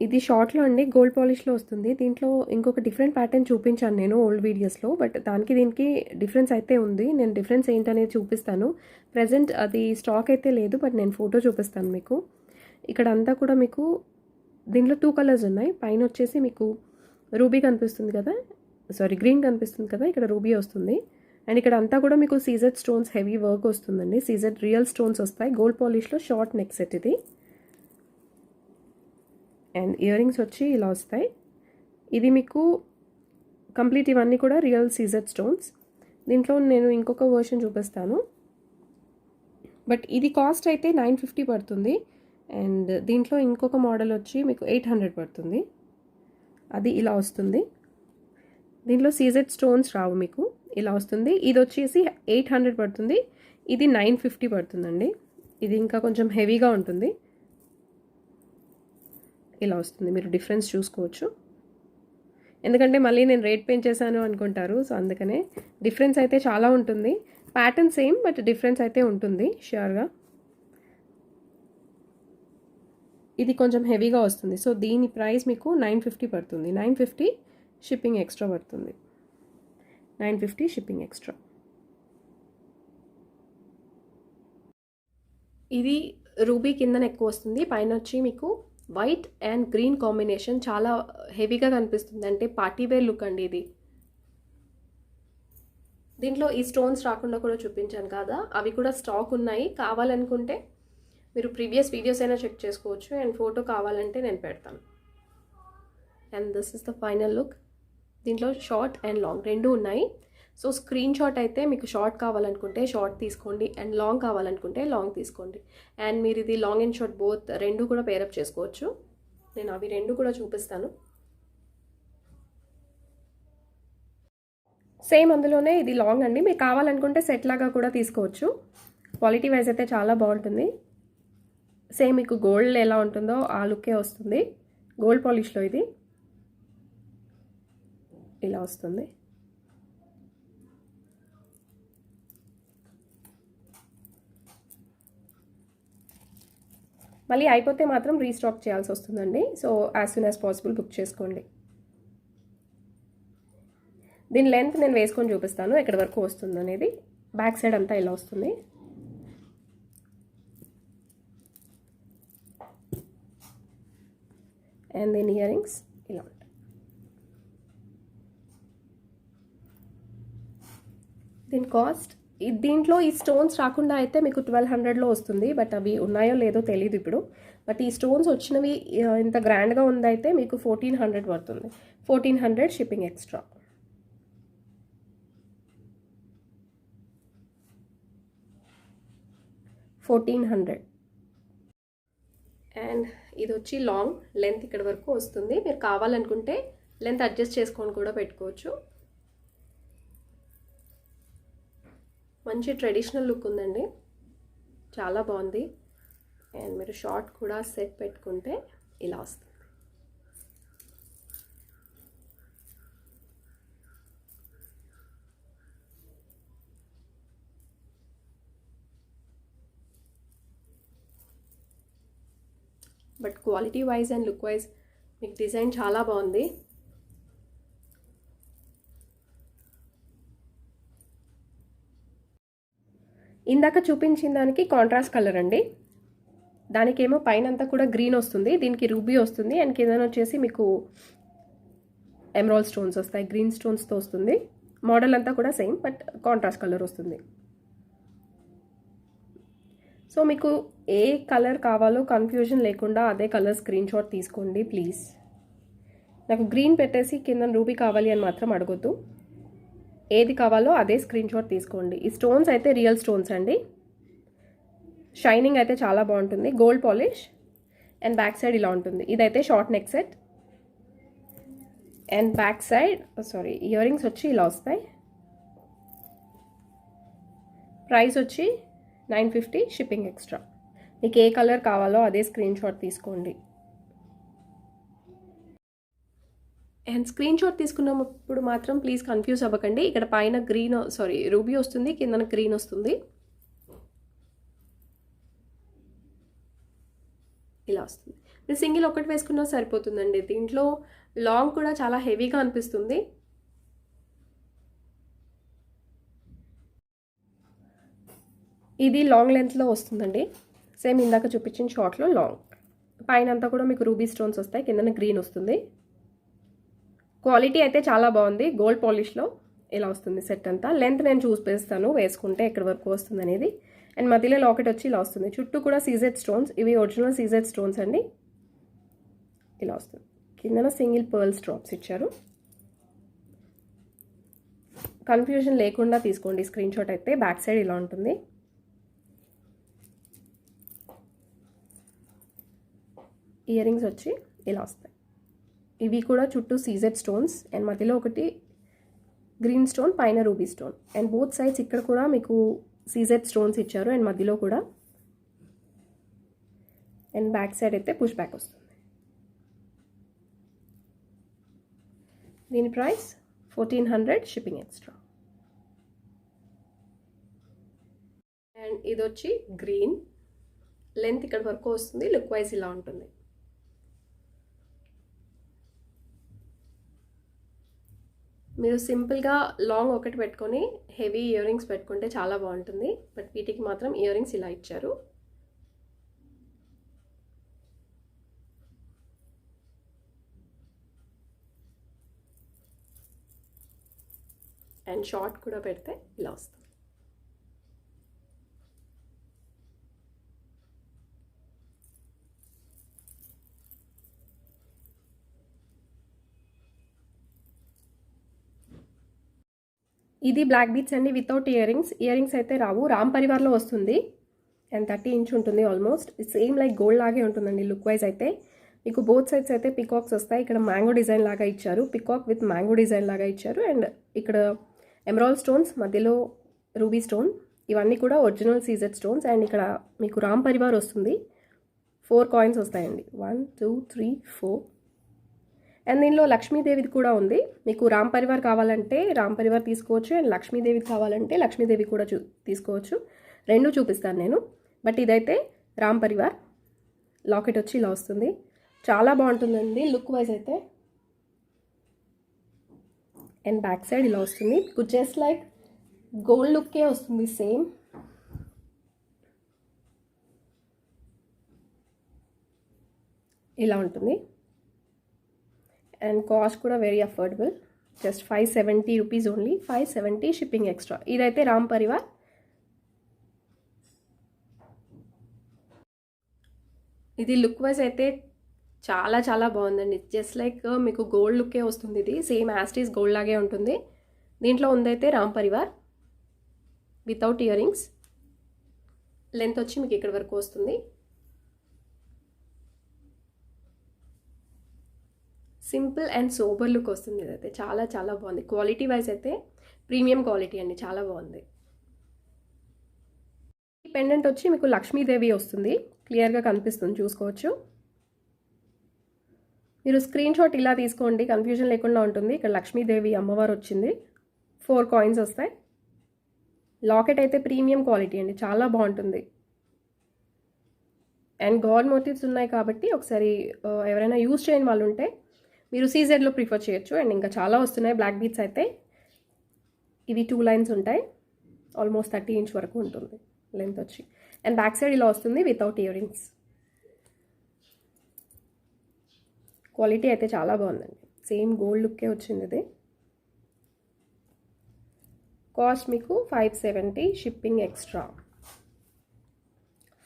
A: ఇది షార్ట్లో అండి, గోల్డ్ పాలిష్లో వస్తుంది. దీంట్లో ఇంకొక డిఫరెంట్ ప్యాటర్న్ చూపించాను నేను ఓల్డ్ వీడియోస్లో, బట్ దానికి దీనికి డిఫరెన్స్ అయితే ఉంది. నేను డిఫరెన్స్ ఏంటనేది చూపిస్తాను. ప్రజెంట్ అది స్టాక్ అయితే లేదు, బట్ నేను ఫోటో చూపిస్తాను మీకు. ఇక్కడ అంతా కూడా మీకు దీంట్లో 2 కలర్స్ ఉన్నాయి. పైన వచ్చేసి మీకు రూబీ కనిపిస్తుంది కదా, సారీ గ్రీన్ కనిపిస్తుంది కదా, ఇక్కడ రూబీ వస్తుంది. అండ్ ఇక్కడ అంతా కూడా మీకు సీజెడ్ స్టోన్స్ హెవీ వర్క్ వస్తుందండి. సీజెడ్ రియల్ స్టోన్స్ వస్తాయి. గోల్డ్ పాలిష్లో షార్ట్ నెక్ సెట్ ఇది. అండ్ ఇయర్ రింగ్స్ వచ్చి ఇలా వస్తాయి. ఇది మీకు కంప్లీట్ ఇవన్నీ కూడా రియల్ సీజెడ్ స్టోన్స్. దీంట్లో నేను ఇంకొక వర్షన్ చూపిస్తాను, బట్ ఇది కాస్ట్ అయితే 950 పడుతుంది. అండ్ దీంట్లో ఇంకొక మోడల్ వచ్చి మీకు 800 పడుతుంది. అది ఇలా వస్తుంది. దీంట్లో సీజెడ్ స్టోన్స్ రావు, మీకు ఇలా వస్తుంది. ఇది వచ్చేసి 800 పడుతుంది. ఇది 950 పడుతుందండి. ఇది ఇంకా కొంచెం హెవీగా ఉంటుంది. ఇలా వస్తుంది, మీరు డిఫరెన్స్ చూసుకోవచ్చు. ఎందుకంటే మళ్ళీ నేను రేట్ పెంచేసాను అనుకుంటారు, సో అందుకనే డిఫరెన్స్ అయితే చాలా ఉంటుంది. ప్యాటర్న్ సేమ్, బట్ డిఫరెన్స్ అయితే ఉంటుంది ష్యూర్గా. ఇది కొంచెం హెవీగా వస్తుంది. సో దీని ప్రైస్ మీకు 950 పడుతుంది. 950 షిప్పింగ్ ఎక్స్ట్రా పడుతుంది. 950 షిప్పింగ్ ఎక్స్ట్రా. ఇది రూబీ కిందన ఎక్కువ వస్తుంది. పైన వచ్చి మీకు వైట్ అండ్ గ్రీన్ కాంబినేషన్ చాలా హెవీగా కనిపిస్తుంది. అంటే పార్టీవేర్ లుక్ అండి ఇది. దీంట్లో ఈ స్టోన్స్ రాకుండా కూడా చూపించాను కదా, అవి కూడా స్టాక్ ఉన్నాయి. కావాలనుకుంటే మీరు ప్రీవియస్ వీడియోస్ అయినా చెక్ చేసుకోవచ్చు. అండ్ ఫోటో కావాలంటే నేను పెడతాను. And this is the final look. దీంట్లో షార్ట్ అండ్ లాంగ్ రెండు ఉన్నాయి. సో స్క్రీన్ షాట్ అయితే మీకు షార్ట్ కావాలనుకుంటే షార్ట్ తీసుకోండి, అండ్ లాంగ్ కావాలనుకుంటే లాంగ్ తీసుకోండి. అండ్ మీరు ఇది లాంగ్ అండ్ షార్ట్ బోత్ రెండు కూడా పేరప్ చేసుకోవచ్చు. నేను అవి రెండు కూడా చూపిస్తాను. సేమ్ అందులోనే ఇది లాంగ్ అండి, మీకు కావాలనుకుంటే సెట్ లాగా కూడా తీసుకోవచ్చు. క్వాలిటీ వైజ్ అయితే చాలా బాగుంటుంది. సేమ్ మీకు గోల్డ్ ఎలా ఉంటుందో ఆ లుక్కే వస్తుంది. గోల్డ్ పాలిష్లో ఇది ఇలా వస్తుంది. మళ్ళీ అయిపోతే మాత్రం రీస్టాక్ చేయాల్సి వస్తుందండి. So as soon as possible book చేసుకోండి. దీని లెంత్ నేను వేసుకొని చూపిస్తాను ఎక్కడి వరకు వస్తుంది అనేది. బ్యాక్ సైడ్ అంతా ఇలా వస్తుంది. అండ్ దీని ఇయర్ రింగ్స్ ఇలా ఉంటాయి. దీని కాస్ట్ దీంట్లో ఈ స్టోన్స్ రాకుండా అయితే మీకు 1200లో వస్తుంది. బట్ అవి ఉన్నాయో లేదో తెలియదు ఇప్పుడు. బట్ ఈ స్టోన్స్ వచ్చినవి ఇంత గ్రాండ్గా ఉందైతే మీకు 1400 పడుతుంది. 1400 షిప్పింగ్ ఎక్స్ట్రా. అండ్ ఇది వచ్చి లాంగ్ లెంత్ ఇక్కడ వరకు వస్తుంది. మీరు కావాలనుకుంటే లెంత్ అడ్జస్ట్ చేసుకొని కూడా పెట్టుకోవచ్చు. మంచి ట్రెడిషనల్ లుక్ ఉందండి, చాలా బాగుంది. అండ్ మీరు షార్ట్ కూడా సెట్ పెట్టుకుంటే ఇలా వస్తుంది. But quality wise and look wise మీకు డిజైన్ చాలా బాగుంది. ఇందాక చూపించిన దానికి కాంట్రాస్ట్ కలర్ అండి. దానికేమో పైన అంతా కూడా గ్రీన్ వస్తుంది, దీనికి రూబీ వస్తుంది. అండ్ కింద వచ్చేసి మీకు ఎమరాల్డ్ స్టోన్స్ వస్తాయి, గ్రీన్ స్టోన్స్తో వస్తుంది. మోడల్ అంతా కూడా సేమ్ బట్ కాంట్రాస్ట్ కలర్ వస్తుంది. సో మీకు ఏ కలర్ కావాలో కన్ఫ్యూజన్ లేకుండా అదే కలర్ స్క్రీన్ షాట్ తీసుకోండి ప్లీజ్. నాకు గ్రీన్ పెట్టేసి కింద రూబీ కావాలి అని మాత్రం అడగొద్దు. ఏది కావాలో అదే స్క్రీన్ షాట్ తీసుకోండి. ఈ స్టోన్స్ అయితే రియల్ స్టోన్స్ అండి. షైనింగ్ అయితే చాలా బాగుంటుంది, gold polish. And back side ఇలా ఉంటుంది. ఇదైతే short neck set. And back side ear rings వచ్చి ఇలా వస్తాయి. ప్రైస్ వచ్చి 950 షిప్పింగ్ ఎక్స్ట్రా. మీకు ఏ కలర్ కావాలో అదే స్క్రీన్ షాట్ తీసుకోండి. అండ్ స్క్రీన్ షాట్ తీసుకున్నప్పుడు మాత్రం ప్లీజ్ కన్ఫ్యూజ్ అవ్వకండి. ఇక్కడ పైన రూబీ వస్తుంది, కింద గ్రీన్ వస్తుంది. ఇలా వస్తుంది. మీరు సింగిల్ ఒకటి వేసుకున్నా సరిపోతుందండి. దీంట్లో లాంగ్ కూడా చాలా హెవీగా అనిపిస్తుంది. ఇది లాంగ్ లెంత్లో వస్తుందండి. సేమ్ ఇందాక చూపించిన షార్ట్లో లాంగ్. పైన అంతా కూడా మీకు రూబీ స్టోన్స్ వస్తాయి, కింద గ్రీన్ వస్తుంది. క్వాలిటీ అయితే చాలా బాగుంది, గోల్డ్ పాలిష్లో ఇలా వస్తుంది సెట్ అంతా. లెంత్ నేను చూపిస్తాను వేసుకుంటే ఎక్కడి వరకు వస్తుంది అనేది. అండ్ మధ్యలో లాకెట్ వచ్చి ఇలా వస్తుంది. చుట్టూ కూడా సీజెడ్ స్టోన్స్, ఇవి ఒరిజినల్ సీజెడ్ స్టోన్స్ అండి. ఇలా వస్తుంది. కిందన సింగిల్ పర్ల్స్ డ్రాప్స్ ఇచ్చారు. కన్ఫ్యూజన్ లేకుండా తీసుకోండి స్క్రీన్ షాట్ అయితే. బ్యాక్ సైడ్ ఇలా ఉంటుంది. ఇయర్ రింగ్స్ వచ్చి ఇలా వస్తాయి. ఇవి కూడా చుట్టూ సీజెడ్ స్టోన్స్. అండ్ మధ్యలో ఒకటి గ్రీన్ స్టోన్, పైన ruby stone. And both sides ఇక్కడ కూడా మీకు సీజెడ్ స్టోన్స్ ఇచ్చారు. అండ్ మధ్యలో కూడా. అండ్ బ్యాక్ సైడ్ అయితే పుష్ బ్యాక్ వస్తుంది. దీని ప్రైస్ 1400 షిప్పింగ్ ఎక్స్ట్రా. అండ్ ఇది వచ్చి గ్రీన్ లెంత్ ఇక్కడ వరకు వస్తుంది. లుక్ వైజ్ ఇలా ఉంటుంది. మీరు సింపుల్గా లాంగ్ ఒకటి పెట్టుకొని హెవీ ఇయర్ రింగ్స్ పెట్టుకుంటే చాలా బాగుంటుంది. బట్ వీటికి మాత్రం ఇయర్ రింగ్స్ ఇలా ఇచ్చారు. అండ్ షార్ట్ కూడా పెడితే ఇలా వస్తుంది. ఇది బ్లాక్ బీట్స్ అండి without earrings. Earrings అయితే రావు, రామ్ పరివార్లో వస్తుంది. అండ్ 30 ఇంచ్ ఉంటుంది ఆల్మోస్ట్. సేమ్ లైక్ గోల్డ్ లాగే ఉంటుందండి లుక్ వైజ్ అయితే. మీకు బోత్ సైడ్స్ అయితే పికాక్స్ వస్తాయి. ఇక్కడ మ్యాంగో డిజైన్ లాగా ఇచ్చారు, పికాక్ విత్ మ్యాంగో డిజైన్ లాగా ఇచ్చారు. అండ్ ఇక్కడ ఎమరాల్డ్ స్టోన్స్, మధ్యలో రూబీ స్టోన్. ఇవన్నీ కూడా ఒరిజినల్ సీజెడ్ స్టోన్స్. అండ్ ఇక్కడ మీకు రామ్ పరివార్ వస్తుంది. 4 కాయిన్స్ వస్తాయండి. 1 2 3 4. అండ్ దీనిలో లక్ష్మీదేవిది కూడా ఉంది. మీకు రామ్ పరివార్ కావాలంటే రామ్ పరివార్ తీసుకోవచ్చు. అండ్ లక్ష్మీదేవిది కావాలంటే లక్ష్మీదేవి కూడా తీసుకోవచ్చు. రెండు చూపిస్తాను నేను. బట్ ఇదైతే రామ్ పరివార్. లాకెట్ వచ్చి ఇలా వస్తుంది. చాలా బాగుంటుందండి లుక్ వైజ్ అయితే. అండ్ బ్యాక్ సైడ్ ఇలా వస్తుంది. మీకు జస్ట్ లైక్ గోల్డ్ లుక్కే వస్తుంది సేమ్. ఇలా ఉంటుంది. అండ్ కాస్ట్ కూడా very affordable, just 570 rupees only. 570 shipping extra. ఇదైతే రామ్ పరివార్. ఇది లుక్ వైజ్ అయితే చాలా చాలా బాగుందండి. జస్ట్ లైక్ మీకు గోల్డ్ లుక్కే వస్తుంది. ఇది సేమ్ యాస్టీస్ గోల్డ్ లాగే ఉంటుంది. దీంట్లో ఉందైతే Ram Parivar without earrings. Length వచ్చి మీకు ఇక్కడ వరకు వస్తుంది. సింపుల్ అండ్ సోబర్ లుక్ వస్తుంది. ఇదైతే చాలా చాలా బాగుంది. క్వాలిటీ వైజ్ అయితే ప్రీమియం క్వాలిటీ అండి, చాలా బాగుంది. ఈ పెండెంట్ వచ్చి మీకు లక్ష్మీదేవి వస్తుంది. క్లియర్గా కనిపిస్తుంది, చూసుకోవచ్చు. మీరు స్క్రీన్ షాట్ ఇలా తీసుకోండి, కన్ఫ్యూజన్ లేకుండా ఉంటుంది. ఇక్కడ లక్ష్మీదేవి అమ్మవారు వచ్చింది. 4 కాయిన్స్ వస్తాయి. లాకెట్ అయితే ప్రీమియం క్వాలిటీ అండి, చాలా బాగుంటుంది. అండ్ గాడ్ మోటివ్స్ ఉన్నాయి కాబట్టి ఒకసారి ఎవరైనా యూజ్ చేయని వాళ్ళు ఉంటే మీరు సీజెడ్లో ప్రిఫర్ చేయొచ్చు. అండ్ ఇంకా చాలా వస్తున్నాయి బ్లాక్ బీట్స్ అయితే. ఇవి 2 లైన్స్ ఉంటాయి. ఆల్మోస్ట్ 30 ఇంచ్ వరకు ఉంటుంది లెంత్ వచ్చి. అండ్ బ్యాక్ సైడ్ ఇలా వస్తుంది వితౌట్ ఇయర్ రింగ్స్. క్వాలిటీ అయితే చాలా బాగుందండి. సేమ్ గోల్డ్ లుక్కే వచ్చింది ఇది. కాస్ట్ మీకు 570 షిప్పింగ్ ఎక్స్ట్రా.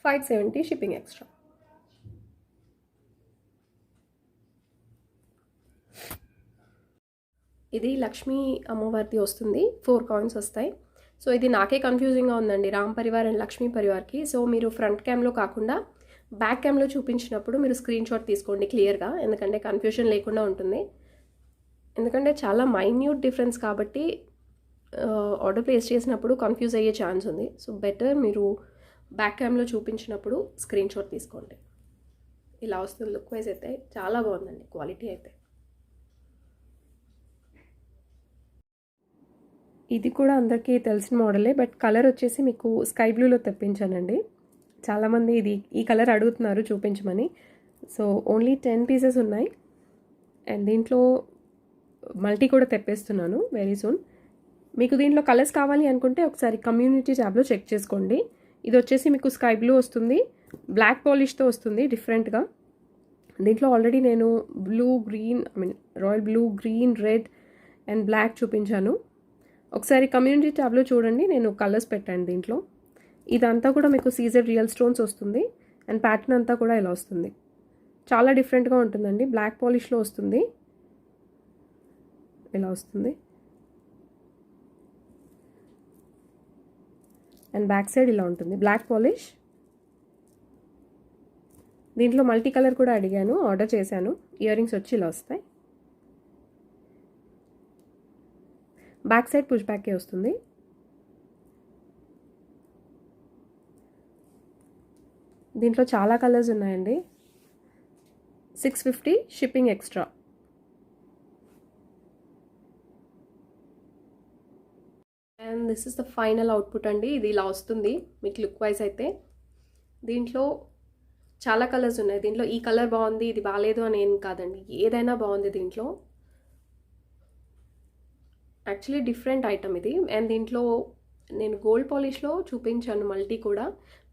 A: 570 shipping extra. ఇది లక్ష్మీ అమ్మవారిది వస్తుంది. 4 కాయిన్స్ వస్తాయి. సో ఇది నాకే కన్ఫ్యూజింగ్గా ఉందండి, రామ్ పరివార్ అండ్ లక్ష్మీ పరివార్కి. సో మీరు ఫ్రంట్ క్యామ్లో కాకుండా బ్యాక్ క్యామ్లో చూపించినప్పుడు మీరు స్క్రీన్ షాట్ తీసుకోండి క్లియర్గా, ఎందుకంటే కన్ఫ్యూజన్ లేకుండా ఉంటుంది. ఎందుకంటే చాలా మైన్యూట్ డిఫరెన్స్ కాబట్టి ఆర్డర్ ప్లేస్ చేసినప్పుడు కన్ఫ్యూజ్ అయ్యే ఛాన్స్ ఉంది. సో బెటర్ మీరు బ్యాక్ క్యామ్లో చూపించినప్పుడు స్క్రీన్ షాట్ తీసుకోండి. ఇలా వస్తుంది లుక్ వైజ్ అయితే చాలా బాగుందండి క్వాలిటీ అయితే. ఇది కూడా అందరికీ తెలిసిన మోడలే, బట్ కలర్ వచ్చేసి మీకు స్కై బ్లూలో తెప్పించానండి. చాలామంది ఈ కలర్ అడుగుతున్నారు చూపించమని. సో ఓన్లీ 10 పీసెస్ ఉన్నాయి. అండ్ దీంట్లో మల్టీ కూడా తెప్పిస్తున్నాను వెరీ సూన్. మీకు దీంట్లో కలర్స్ కావాలి అనుకుంటే ఒకసారి కమ్యూనిటీ ట్యాబ్లో చెక్ చేసుకోండి. ఇది వచ్చేసి మీకు స్కై బ్లూ వస్తుంది, బ్లాక్ పాలిష్తో వస్తుంది డిఫరెంట్గా. దీంట్లో ఆల్రెడీ నేను blue green royal blue green red and black చూపించాను. ఒకసారి కమ్యూనిటీ ట్యాబ్లో చూడండి, నేను కలర్స్ పెట్టాను దీంట్లో. ఇదంతా కూడా మీకు సీజెడ్ రియల్ స్టోన్స్ వస్తుంది. అండ్ ప్యాటర్న్ అంతా కూడా ఇలా వస్తుంది. చాలా డిఫరెంట్గా ఉంటుందండి. బ్లాక్ పాలిష్లో వస్తుంది, ఇలా వస్తుంది. అండ్ బ్యాక్ సైడ్ ఇలా ఉంటుంది బ్లాక్ పాలిష్. దీంట్లో మల్టీ కలర్ కూడా అడిగాను, ఆర్డర్ చేశాను. ఇయర్ రింగ్స్ వచ్చి ఇలా వస్తాయి. బ్యాక్ సైడ్ పుష్ బ్యాకే వస్తుంది. దీంట్లో చాలా కలర్స్ ఉన్నాయండి. 650 shipping extra. And this is the final output అండి. ఇది ఇలా వస్తుంది మీకు లుక్ వైజ్ అయితే. దీంట్లో చాలా కలర్స్ ఉన్నాయి. దీంట్లో ఈ కలర్ బాగుంది ఇది బాగాలేదు అని ఏం కాదండి, ఏదైనా బాగుంది దీంట్లో. యాక్చువల్లీ డిఫరెంట్ ఐటమ్ ఇది. అండ్ దీంట్లో నేను గోల్డ్ పాలిష్లో చూపించాను మల్టీ కూడా,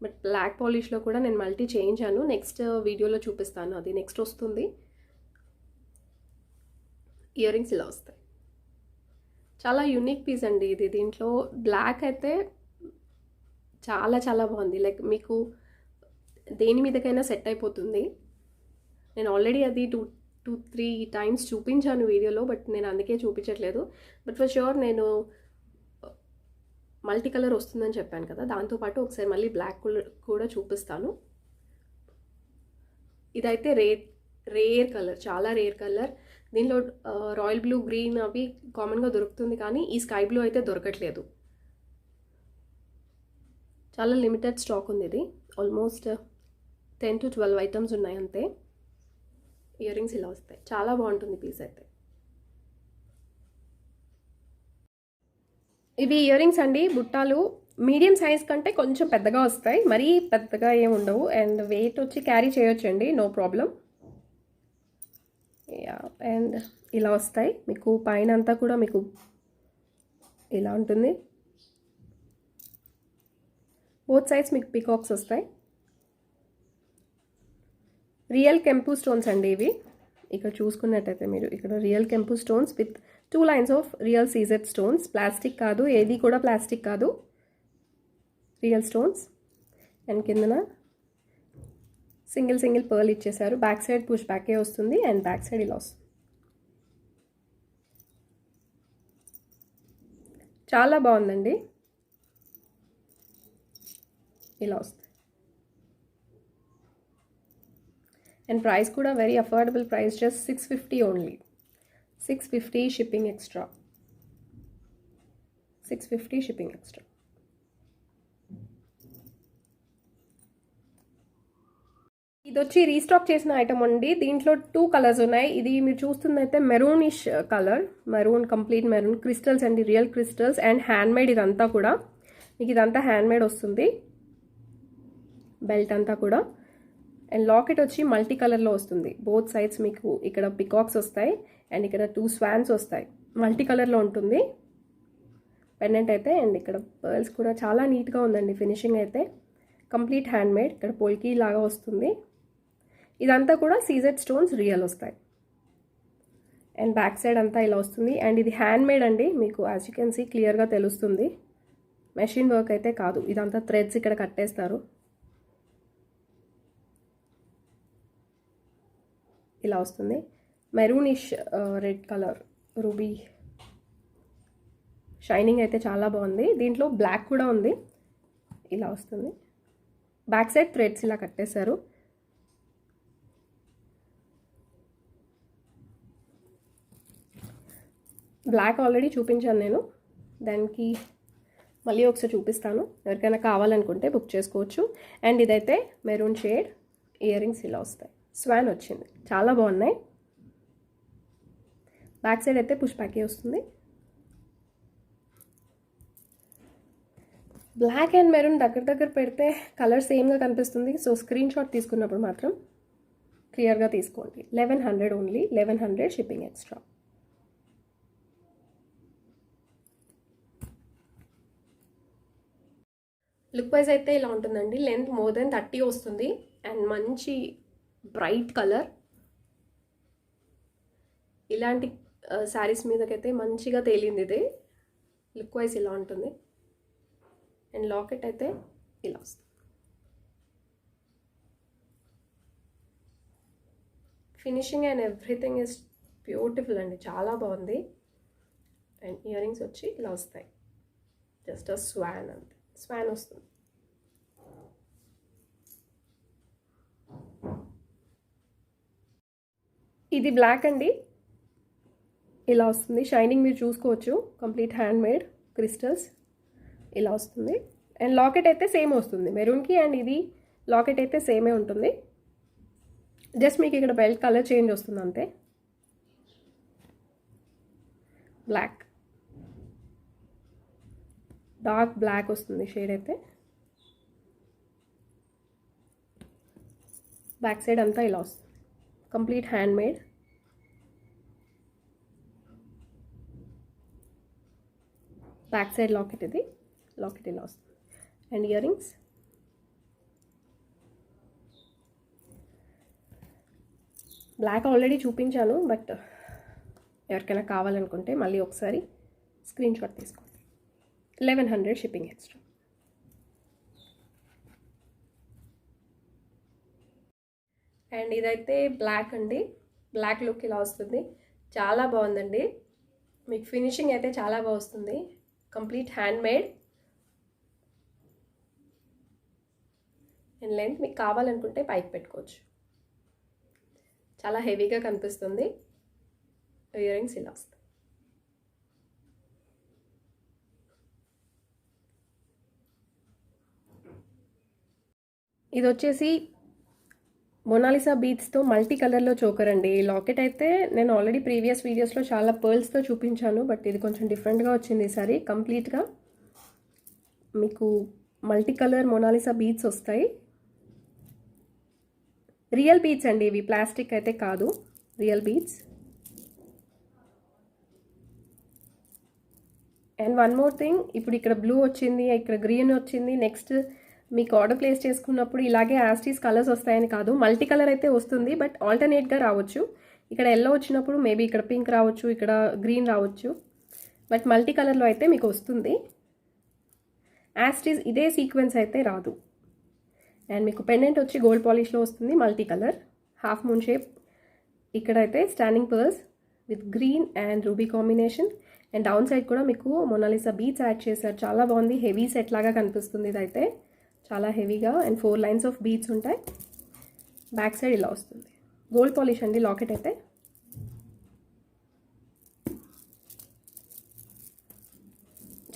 A: బట్ బ్లాక్ పాలిష్లో కూడా నేను మల్టీ చేయించాను. నెక్స్ట్ వీడియోలో చూపిస్తాను, అది నెక్స్ట్ వస్తుంది. ఇయర్ రింగ్స్ ఇలా వస్తాయి. చాలా యూనిక్ పీస్ అండి ఇది. దీంట్లో బ్లాక్ అయితే చాలా చాలా బాగుంది. లైక్ మీకు దేని మీదకైనా సెట్ అయిపోతుంది. నేను ఆల్రెడీ అది 2-3 టైమ్స్ చూపించాను వీడియోలో, బట్ నేను అందుకే చూపించట్లేదు. బట్ ఫర్ ష్యూర్ నేను మల్టీ కలర్ వస్తుందని చెప్పాను కదా, దాంతోపాటు ఒకసారి మళ్ళీ బ్లాక్ కూడా చూపిస్తాను. ఇదైతే రేర్ కలర్, చాలా రేర్ కలర్. దీనిలో రాయల్ బ్లూ గ్రీన్ అవి కామన్గా దొరుకుతుంది, కానీ ఈ స్కై బ్లూ అయితే దొరకట్లేదు. చాలా లిమిటెడ్ స్టాక్ ఉంది ఇది. ఆల్మోస్ట్ 10 to 12 ఐటమ్స్ ఉన్నాయి అంతే. ఇయర్ రింగ్స్ ఇలా వస్తాయి. చాలా బాగుంటుంది పీస్ అయితే. ఇవి ఇయర్ రింగ్స్ అండి, బుట్టాలు. మీడియం సైజ్ కంటే కొంచెం పెద్దగా వస్తాయి, మరీ పెద్దగా ఏమి ఉండవు. అండ్ వెయిట్ వచ్చి క్యారీ చేయొచ్చండి, నో ప్రాబ్లం. యా, అండ్ ఇలా వస్తాయి మీకు. పైన అంతా కూడా మీకు ఇలా ఉంటుంది. బోత్ సైడ్స్ మీకు పికాక్స్ వస్తాయి. రియల్ కెంపు స్టోన్స్ అండి ఇవి. ఇక్కడ చూసుకున్నట్టయితే మీరు ఇక్కడ రియల్ కెంపు stones with 2 lines of real CZ stones. Plastic కాదు, ఏది కూడా ప్లాస్టిక్ కాదు, రియల్ స్టోన్స్. అండ్ కిందన సింగిల్ పర్ల్ ఇచ్చేసారు. బ్యాక్ సైడ్ పుష్ బ్యాకే వస్తుంది అండ్ బ్యాక్ సైడ్ ఇలా వస్తుంది. చాలా బాగుందండి, ఇలా వస్తుంది. అండ్ ప్రైస్ కూడా very affordable price, just 650 only. 650 shipping extra. 650 shipping extra. ఇది వచ్చి రీస్టాక్ చేసిన ఐటమ్ అండి. దీంట్లో 2 కలర్స్ ఉన్నాయి. ఇది మీరు చూస్తుందైతే maroonish colour, maroon, complete maroon. Crystals అండి, రియల్ క్రిస్టల్స్ అండ్ హ్యాండ్మేడ్. ఇదంతా కూడా మీకు ఇదంతా హ్యాండ్మేడ్ వస్తుంది. బెల్ట్ అంతా కూడా. అండ్ లాకెట్ వచ్చి మల్టీ కలర్లో వస్తుంది. బోత్ సైడ్స్ మీకు ఇక్కడ పికాక్స్ వస్తాయి అండ్ ఇక్కడ 2 స్వాన్స్ వస్తాయి. మల్టీ కలర్లో ఉంటుంది పెండెంట్ అయితే. అండ్ ఇక్కడ పర్ల్స్ కూడా చాలా నీట్గా ఉందండి ఫినిషింగ్ అయితే. Complete handmade. ఇక్కడ పోల్కి లాగా వస్తుంది. ఇదంతా కూడా సీజెడ్ స్టోన్స్ రియల్ వస్తాయి. అండ్ బ్యాక్ సైడ్ అంతా ఇలా వస్తుంది. అండ్ ఇది హ్యాండ్మేడ్ అండి, మీకు యాజ్ యూ కెన్ సీ క్లియర్గా తెలుస్తుంది. మెషిన్ వర్క్ అయితే కాదు, ఇదంతా థ్రెడ్స్ ఇక్కడ కట్టేస్తారు. ఇలా వస్తుంది. Maroonish red colour, ruby shining అయితే చాలా బాగుంది. దీంట్లో బ్లాక్ కూడా ఉంది. ఇలా వస్తుంది. బ్యాక్ సైడ్ థ్రెడ్స్ ఇలా కట్టేశారు. బ్లాక్ ఆల్రెడీ చూపించాను నేను, దానికి మళ్ళీ ఒకసారి చూపిస్తాను. ఎవరికైనా కావాలనుకుంటే బుక్ చేసుకోవచ్చు. అండ్ ఇదైతే మెరూన్ షేడ్. ఇయర్ రింగ్స్ ఇలా వస్తాయి. స్వాన్ వచ్చింది, చాలా బాగున్నాయి. బ్యాక్ సైడ్ అయితే పుష్ బ్యాకే వస్తుంది. బ్లాక్ అండ్ మెరూన్ దగ్గర పెడితే కలర్ సేమ్గా కనిపిస్తుంది. సో స్క్రీన్ షాట్ తీసుకున్నప్పుడు మాత్రం క్లియర్గా తీసుకోండి. 1100 only, 1100 shipping extra. Look wise అయితే ఇలా ఉంటుందండి. లెంత్ మోర్ దెన్ 30 వస్తుంది అండ్ మంచి బ్రైట్ కలర్. ఇలాంటి శారీస్ మీదకైతే మంచిగా తేలింది ఇది. లుక్ వైజ్ ఇలా ఉంటుంది. అండ్ లాకెట్ అయితే ఇలా వస్తుంది. Finishing and everything is beautiful అండి, చాలా బాగుంది. అండ్ ఇయర్ రింగ్స్ వచ్చి ఇలా వస్తాయి. జస్ట్ స్వాన్ అంతే, స్వాన్ వస్తుంది. ఇది బ్లాక్ అండి, ఇలా వస్తుంది. షైనింగ్ మీరు చూసుకోవచ్చు. కంప్లీట్ హ్యాండ్మేడ్ క్రిస్టల్స్ ఇలా వస్తుంది. అండ్ లాకెట్ అయితే సేమ్ వస్తుంది మెరూన్కి. అండ్ ఇది లాకెట్ అయితే సేమే ఉంటుంది. జస్ట్ మీకు ఇక్కడ బెల్ట్ కలర్ చేంజ్ వస్తుంది అంతే. బ్లాక్, డార్క్ బ్లాక్ వస్తుంది షేడ్ అయితే. బ్యాక్ సైడ్ అంతా ఇలా వస్తుంది. Complete handmade. Back side locket, ఇది లాకెట్ ఇలా వస్తుంది. And year rings black already చూపించాను, బట్ ఎవరికైనా కావాలనుకుంటే మళ్ళీ ఒకసారి స్క్రీన్ షాట్ తీసుకోండి. 1100 షిప్పింగ్ ఎక్స్ట్రా. అండ్ ఇదైతే బ్లాక్ అండి. బ్లాక్ లుక్ ఇలా వస్తుంది, చాలా బాగుందండి. మీకు ఫినిషింగ్ అయితే చాలా బాగా వస్తుంది. Complete handmade. అండ్ లెంత్ మీకు కావాలనుకుంటే పైకి పెట్టుకోవచ్చు. చాలా హెవీగా కనిపిస్తుంది. ఇయర్ రింగ్స్ ఇలా వస్తాయి. ఇది వచ్చేసి మొనాలిసా బీడ్స్తో మల్టీ కలర్లో చోకర్ అండి. ఈ లాకెట్ అయితే నేను ఆల్రెడీ ప్రీవియస్ వీడియోస్లో చాలా పర్ల్స్తో చూపించాను, బట్ ఇది కొంచెం డిఫరెంట్గా వచ్చింది ఈసారి. కంప్లీట్గా మీకు మల్టీ కలర్ మొనాలిసా బీడ్స్ వస్తాయి. రియల్ బీడ్స్ అండి ఇవి, ప్లాస్టిక్ అయితే కాదు, real beads. And one more thing, ఇప్పుడు ఇక్కడ బ్లూ వచ్చింది, ఇక్కడ గ్రీన్ వచ్చింది. నెక్స్ట్ మీకు ఆర్డర్ ప్లేస్ చేసుకున్నప్పుడు ఇలాగే యాస్టీస్ కలర్స్ వస్తాయని కాదు, మల్టీ కలర్ అయితే వస్తుంది, బట్ ఆల్టర్నేట్గా రావచ్చు. ఇక్కడ ఎల్లో వచ్చినప్పుడు మేబీ ఇక్కడ పింక్ రావచ్చు, ఇక్కడ గ్రీన్ రావచ్చు, బట్ మల్టీ కలర్లో అయితే మీకు వస్తుంది. యాస్టీస్ ఇదే సీక్వెన్స్ అయితే రాదు. అండ్ మీకు పెండెంట్ వచ్చి గోల్డ్ పాలిష్లో వస్తుంది, multi colour, half moon shape. ఇక్కడైతే standing pearls with green and ruby combination. And down side కూడా మీకు మొనాలిసా బీడ్స్ యాడ్ చేశారు, చాలా బాగుంది. హెవీ సెట్ లాగా కనిపిస్తుంది ఇదైతే, చాలా హెవీగా. అండ్ 4 లైన్స్ ఆఫ్ బీడ్స్ ఉంటాయి. బ్యాక్ సైడ్ ఇలా వస్తుంది, గోల్డ్ పాలిష్ అండి లాకెట్ అయితే.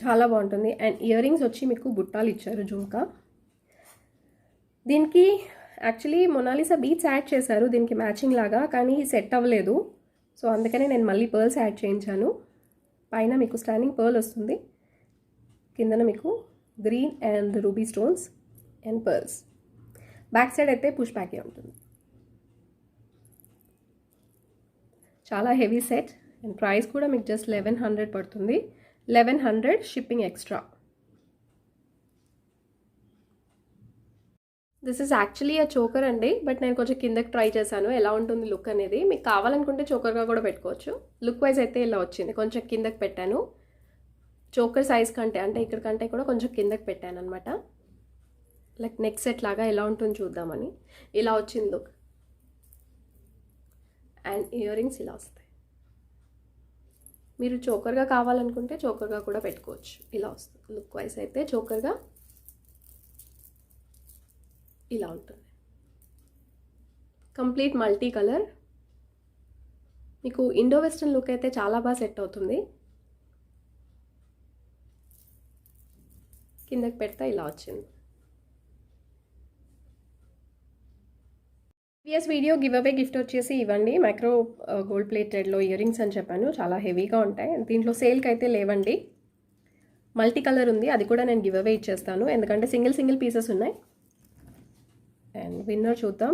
A: చాలా బాగుంటుంది. అండ్ ఇయర్ రింగ్స్ వచ్చి మీకు బుట్టాలు ఇచ్చారు, జుమ్కా. దీనికి యాక్చువల్లీ మొనాలిసా బీడ్స్ యాడ్ చేశారు దీనికి మ్యాచింగ్ లాగా, కానీ సెట్ అవ్వలేదు. సో అందుకనే నేను మళ్ళీ పర్ల్స్ యాడ్ చేయించాను. పైన మీకు స్టాండింగ్ పర్ల్ వస్తుంది, కిందన మీకు green and ruby stones and pearls. Back side అయితే పుష్ బ్యాకే ఉంటుంది. చాలా హెవీ సెట్. అండ్ ప్రైస్ కూడా మీకు జస్ట్ 1100 పడుతుంది. 1100 shipping extra. This is actually ఆ చోకర్ అండి, బట్ నేను కొంచెం కిందకి ట్రై చేశాను ఎలా ఉంటుంది లుక్ అనేది. మీకు కావాలనుకుంటే చోకర్గా కూడా పెట్టుకోవచ్చు. లుక్ వైజ్ అయితే ఇలా వచ్చింది, కొంచెం కిందకి పెట్టాను. చోకర్ సైజ్ కంటే అంటే ఇక్కడ కంటే కూడా కొంచెం కిందకి పెట్టాను అనమాట. లైక్ నెక్ సెట్ లాగా ఎలా ఉంటుంది చూద్దామని. ఇలా వచ్చింది లుక్. అండ్ ఇయర్ రింగ్స్ ఇలా వస్తాయి. మీరు చోకర్గా కావాలనుకుంటే చోకర్గా కూడా పెట్టుకోవచ్చు. ఇలా వస్తుంది లుక్ వైజ్ అయితే. చోకర్గా ఇలా ఉంటుంది, కంప్లీట్ మల్టీ కలర్. మీకు ఇండో వెస్ట్రన్ లుక్ అయితే చాలా బాగా సెట్ అవుతుంది. కిందకి పెడితే ఇలా వచ్చింది. Previous video give away gift వచ్చేసి ఇవ్వండి, మైక్రో గోల్డ్ ప్లేటెడ్లో ఇయర్ రింగ్స్ అని చెప్పాను, చాలా హెవీగా ఉంటాయి. దీంట్లో సేల్కి అయితే లేవండి. మల్టీ కలర్ ఉంది, అది కూడా నేను గివ్ అవే ఇచ్చేస్తాను, ఎందుకంటే సింగిల్ పీసెస్ ఉన్నాయి. అండ్ విన్నర్ చూద్దాం.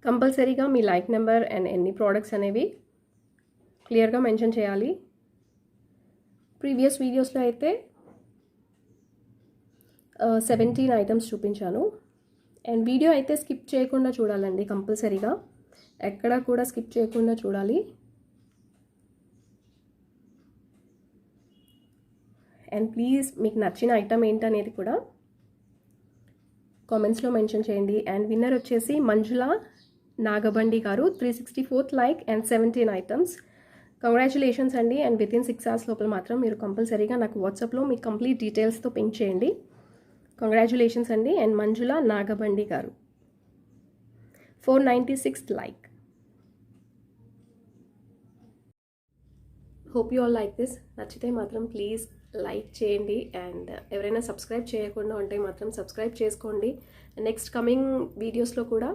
A: కంపల్సరీగా మీ లైక్ నెంబర్ అండ్ ఎన్ని ప్రోడక్ట్స్ అనేవి క్లియర్గా మెన్షన్ చేయాలి. ప్రీవియస్ వీడియోస్లో అయితే 17 ఐటమ్స్ చూపించాను. అండ్ వీడియో అయితే స్కిప్ చేయకుండా చూడాలండి, కంపల్సరీగా ఎక్కడ కూడా స్కిప్ చేయకుండా చూడాలి. అండ్ ప్లీజ్ మీకు నచ్చిన ఐటమ్ ఏంటనేది కూడా కామెంట్స్లో మెన్షన్ చేయండి. అండ్ విన్నర్ వచ్చేసి మంజుల నాగబండి గారు, 364th like and 17 items. Congratulations అండి. అండ్ వితిన్ 6 hours లోపల మాత్రం మీరు కంపల్సరీగా నాకు వాట్సాప్లో మీ కంప్లీట్ డీటెయిల్స్తో పింక్ చేయండి. కంగ్రాచులేషన్స్ అండి. అండ్ మంజుల నాగబండి గారు, 496th like. Hope you all like this. నచ్చితే మాత్రం ప్లీజ్ లైక్ చేయండి. అండ్ ఎవరైనా సబ్స్క్రైబ్ చేయకుండా ఉంటే మాత్రం సబ్స్క్రైబ్ చేసుకోండి. నెక్స్ట్ కమింగ్ వీడియోస్లో కూడా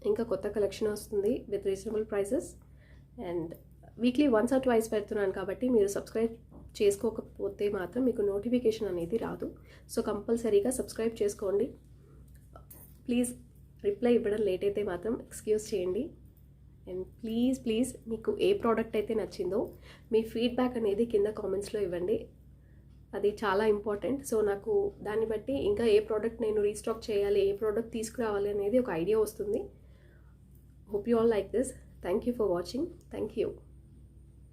A: ఇంకా కొత్త కలెక్షన్ వస్తుంది with reasonable prices. And weekly 1 or 2 పెడుతున్నాను కాబట్టి మీరు సబ్స్క్రైబ్ చేసుకోకపోతే మాత్రం మీకు నోటిఫికేషన్ అనేది రాదు. సో కంపల్సరీగా సబ్స్క్రైబ్ చేసుకోండి. ప్లీజ్ రిప్లై ఇవ్వడం లేట్ అయితే మాత్రం ఎక్స్క్యూజ్ చేయండి. అండ్ ప్లీజ్ మీకు ఏ ప్రోడక్ట్ అయితే నచ్చిందో మీ ఫీడ్బ్యాక్ అనేది కింద కామెంట్స్లో ఇవ్వండి, అది చాలా ఇంపార్టెంట్. సో నాకు దాన్ని బట్టి ఇంకా ఏ ప్రోడక్ట్ నేను రీస్టాక్ చేయాలి, ఏ ప్రోడక్ట్ తీసుకురావాలి అనేది ఒక ఐడియా వస్తుంది. Hope you all like this. Thank you for watching. Thank you.